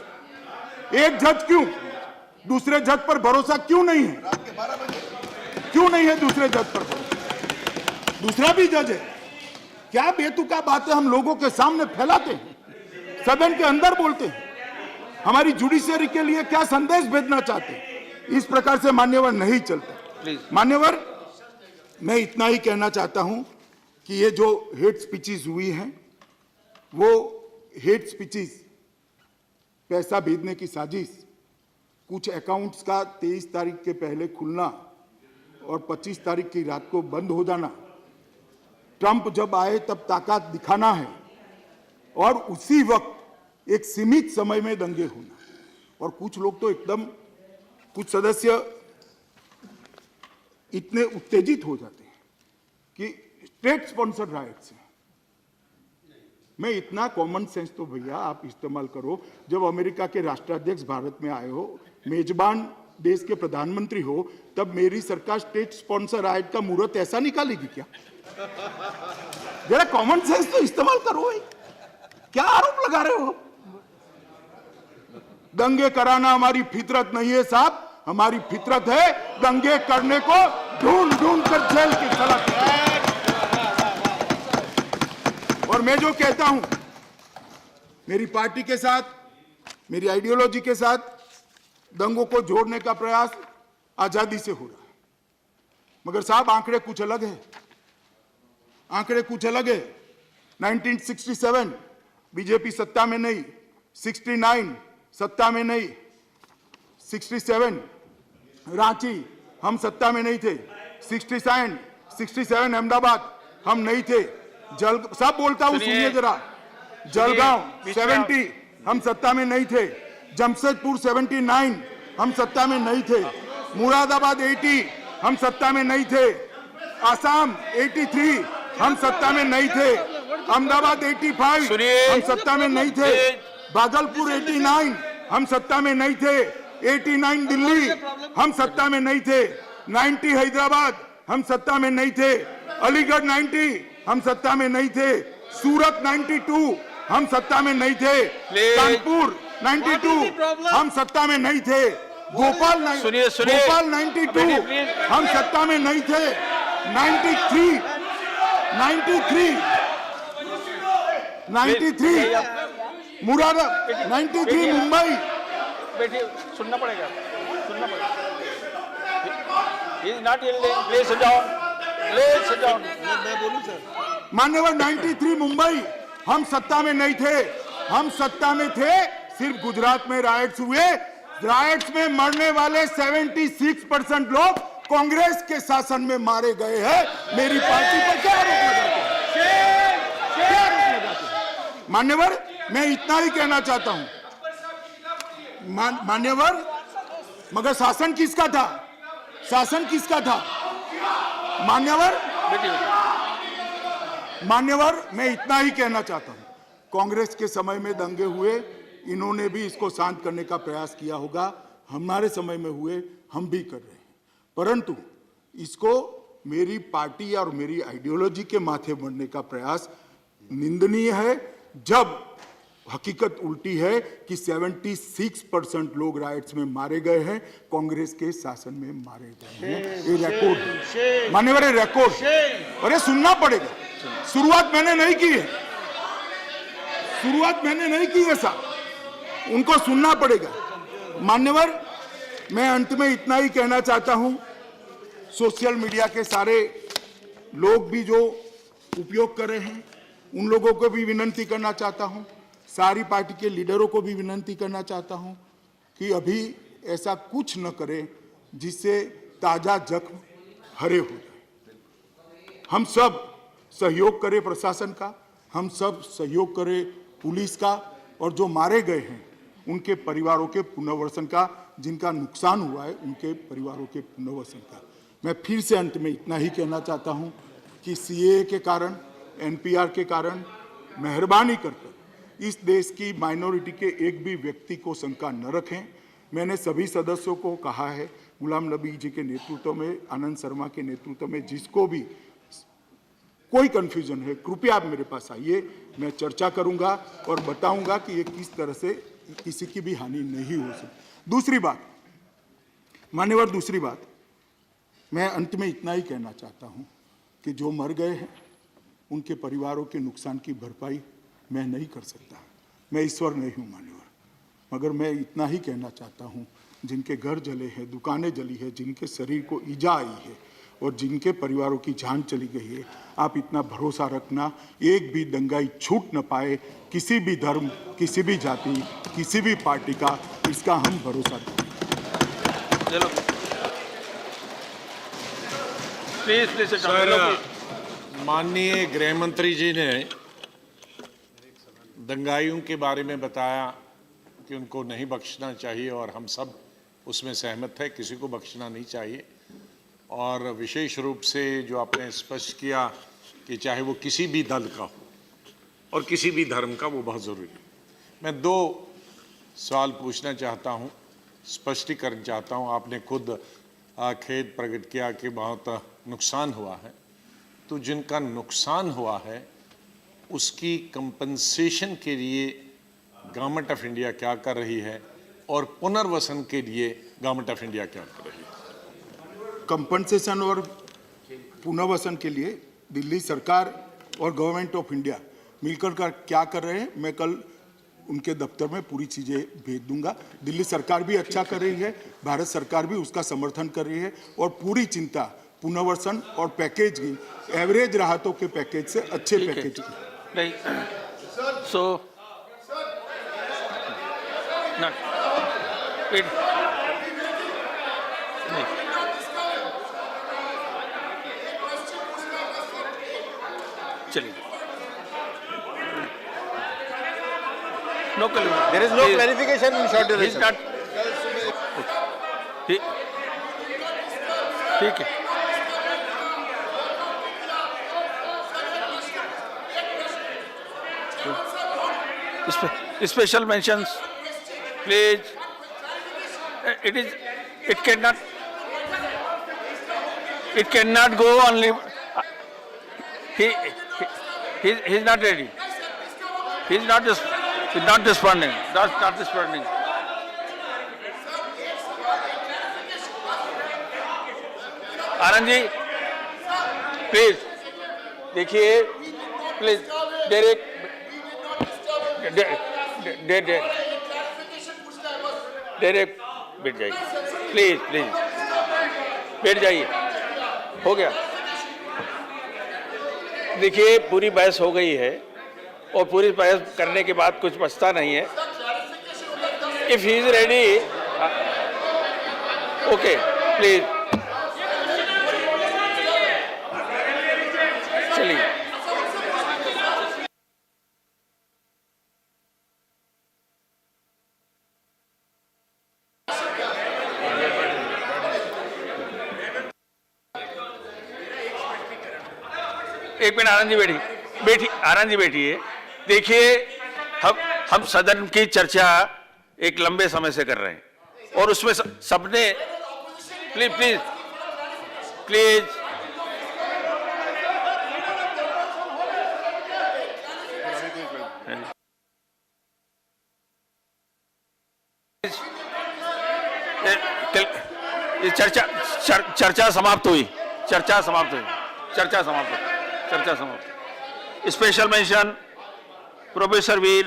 एक जज क्यों? दूसरे जज पर भरोसा क्यों नहीं है? क्यों नहीं है दूसरे जज पर भरोसा? दूसरा भी जज है। क्या बेतुका बातें हम लोगों के सामने फैलाते हैं, सदन के अंदर बोलते हैं, हमारी जुडिशियरी के लिए क्या संदेश भेजना चाहते हैं? इस प्रकार से मान्यवर नहीं चलता। मान्यवर, मैं इतना ही कहना चाहता हूं कि ये जो हेट स्पीचेस हुई हैं, वो हेट स्पीचेस, पैसा भेजने की साजिश, कुछ अकाउंट्स का 23 तारीख के पहले खुलना और 25 तारीख की रात को बंद हो जाना, ट्रंप जब आए तब ताकत दिखाना है, और उसी वक्त एक सीमित समय में दंगे होना। और कुछ लोग तो एकदम, कुछ सदस्य इतने उत्तेजित हो जाते हैं कि स्टेट स्पॉन्सर्ड राइट्स हैं। मैं इतना कॉमन सेंस तो भैया आप इस्तेमाल करो, जब अमेरिका के राष्ट्राध्यक्ष भारत में आए हो, मेजबान देश के प्रधानमंत्री हो, तब मेरी सरकार स्टेट स्पॉन्सर राइट का मुहूर्त ऐसा निकालेगी क्या? जरा कॉमन सेंस तो इस्तेमाल करो भाई, क्या आरोप लगा रहे हो? दंगे कराना हमारी फितरत नहीं है साहब, हमारी फितरत है दंगे करने को ढूंढ ढूंढ कर जेल की सलाह। और मैं जो कहता हूं, मेरी पार्टी के साथ, मेरी आइडियोलॉजी के साथ दंगों को जोड़ने का प्रयास आजादी से हो रहा है, मगर साहब आंकड़े कुछ अलग है, आंकड़े कुछ अलग है। 1967 बीजेपी सत्ता में नहीं, 69 सत्ता में नहीं, 67 रांची हम सत्ता में नहीं थे, 67 अहमदाबाद हम नहीं थे, सब बोलता हूं सुनिए जरा, जलगांव 70 हम सत्ता में नहीं थे, जमशेदपुर 79 हम सत्ता में नहीं थे, मुरादाबाद 80 हम सत्ता में नहीं थे, आसाम 83 हम सत्ता में नहीं थे, अहमदाबाद 85 हम सत्ता में नहीं थे, भागलपुर 89 हम सत्ता में नहीं थे, 89 दिल्ली हम सत्ता में नहीं थे, 90 हैदराबाद हम सत्ता में नहीं थे, अलीगढ़ 90 हम सत्ता में नहीं थे, सूरत 92 हम सत्ता में नहीं थे, कानपुर 92 हम सत्ता में नहीं थे, भोपाल 92 हम सत्ता में नहीं थे, 93 मुरादाबाद 93 मुंबई। बेटी सुनना पड़ेगा, सुनना पड़ेगा। He is not yielding. Please sit down. Please sit down. मैं बोलूं सर। मान्यवर 93 मुंबई हम सत्ता में नहीं थे, हम सत्ता में थे सिर्फ गुजरात में राइट्स हुए, राइट्स में मरने वाले 76% लोग कांग्रेस के शासन में मारे गए हैं। मेरी पार्टी पर क्या आरोप लगाते हैं? क्या आरोप लगाते हैं? मान्यवर, मैं इतना ही कहना चाहता हूं, मान्यवर, मगर शासन किसका था? शासन किसका था? मान्यवर, मान्यवर, मैं इतना ही कहना चाहता हूं, कांग्रेस के समय में दंगे हुए, इन्होंने भी इसको शांत करने का प्रयास किया होगा, हमारे समय में हुए, हम भी कर रहे हैं, परंतु इसको मेरी पार्टी और मेरी आइडियोलॉजी के माथे बढ़ने का प्रयास निंदनीय है, जब हकीकत उल्टी है कि 76% लोग राइट्स में मारे गए हैं, कांग्रेस के शासन में मारे गए हैं। ये रिकॉर्ड है मान्यवर, ये रिकॉर्ड, और ये सुनना पड़ेगा। शुरुआत मैंने नहीं की है, शुरुआत मैंने नहीं की है साहब, उनको सुनना पड़ेगा। मान्यवर, मैं अंत में इतना ही कहना चाहता हूं, सोशल मीडिया के सारे लोग भी जो उपयोग कर रहे हैं, उन लोगों को भी विनती करना चाहता हूं, सारी पार्टी के लीडरों को भी विनती करना चाहता हूं कि अभी ऐसा कुछ न करें जिससे ताजा जख्म हरे हो जाए। हम सब सहयोग करें प्रशासन का, हम सब सहयोग करें पुलिस का, और जो मारे गए हैं उनके परिवारों के पुनर्वसन का, जिनका नुकसान हुआ है उनके परिवारों के पुनर्वसन का। मैं फिर से अंत में इतना ही कहना चाहता हूं कि सीएए के कारण, एनपीआर के कारण मेहरबानी कर इस देश की माइनॉरिटी के एक भी व्यक्ति को शंका न रखें। मैंने सभी सदस्यों को कहा है, गुलाम नबी जी के नेतृत्व में, आनंद शर्मा के नेतृत्व में, जिसको भी कोई कंफ्यूजन है कृपया आप मेरे पास आइए, मैं चर्चा करूंगा और बताऊंगा कि ये किस तरह से किसी की भी हानि नहीं हो सकती। दूसरी बात मान्यवर, दूसरी बात, मैं अंत में इतना ही कहना चाहता हूं कि जो मर गए हैं उनके परिवारों के नुकसान की भरपाई मैं नहीं कर सकता, मैं ईश्वर नहीं हूं मान्यवर, मगर मैं इतना ही कहना चाहता हूं, जिनके घर जले हैं, दुकानें जली है, जिनके शरीर को ईजा आई है और जिनके परिवारों की जान चली गई है, आप इतना भरोसा रखना, एक भी दंगाई छूट न पाए, किसी भी धर्म, किसी भी जाति, किसी भी पार्टी का, इसका हम भरोसा दें। चलो प्लीज सर, माननीय गृह मंत्री जी ने दंगाइयों के बारे में बताया कि उनको नहीं बख्शना चाहिए, और हम सब उसमें सहमत है, किसी को बख्शना नहीं चाहिए। और विशेष रूप से जो आपने स्पष्ट किया कि चाहे वो किसी भी दल का हो और किसी भी धर्म का, वो बहुत ज़रूरी है। मैं दो सवाल पूछना चाहता हूँ, स्पष्टीकरण चाहता हूँ। आपने खुद खेद प्रकट किया कि बहुत नुकसान हुआ है, तो जिनका नुकसान हुआ है उसकी कंपनसेशन के लिए गवर्नमेंट ऑफ इंडिया क्या कर रही है, और पुनर्वसन के लिए गवर्नमेंट ऑफ इंडिया क्या कर रही है? कंपनसेशन और पुनर्वसन के लिए दिल्ली सरकार और गवर्नमेंट ऑफ इंडिया मिलकर क्या कर रहे हैं, मैं कल उनके दफ्तर में पूरी चीज़ें भेज दूंगा। दिल्ली सरकार भी अच्छा कर रही है, भारत सरकार भी उसका समर्थन कर रही है, और पूरी चिंता पुनर्वसन और पैकेज की, एवरेज राहतों के पैकेज से अच्छे पैकेज की नहीं। सो ना वेट नहीं, चलिए। No clarification. There is no clarification in short He's duration. not. ठीक है। Special mentions, please. It cannot go only. He's not ready. He's not responding. That's not responding. Anand ji, please देखिए, प्लीज डायरेक्ट बैठ जाइए, please बैठ जाइए, हो गया। देखिए, पूरी बहस हो गई है, और पूरी बहस करने के बाद कुछ बचता नहीं है। If he is ready, okay, please चलिए। एक मिनट आनंद जी बैठी। बैठी आनंद जी बैठिए। देखिए, हम सदन की चर्चा एक लंबे समय से कर रहे हैं और उसमें सबने प्लीज प्लीज प्लीज ये चर्चा समाप्त हुई। चर्चा समाप्त हुई। चर्चा समाप्त हुई। चर्चा समाप्त। Special mention professor V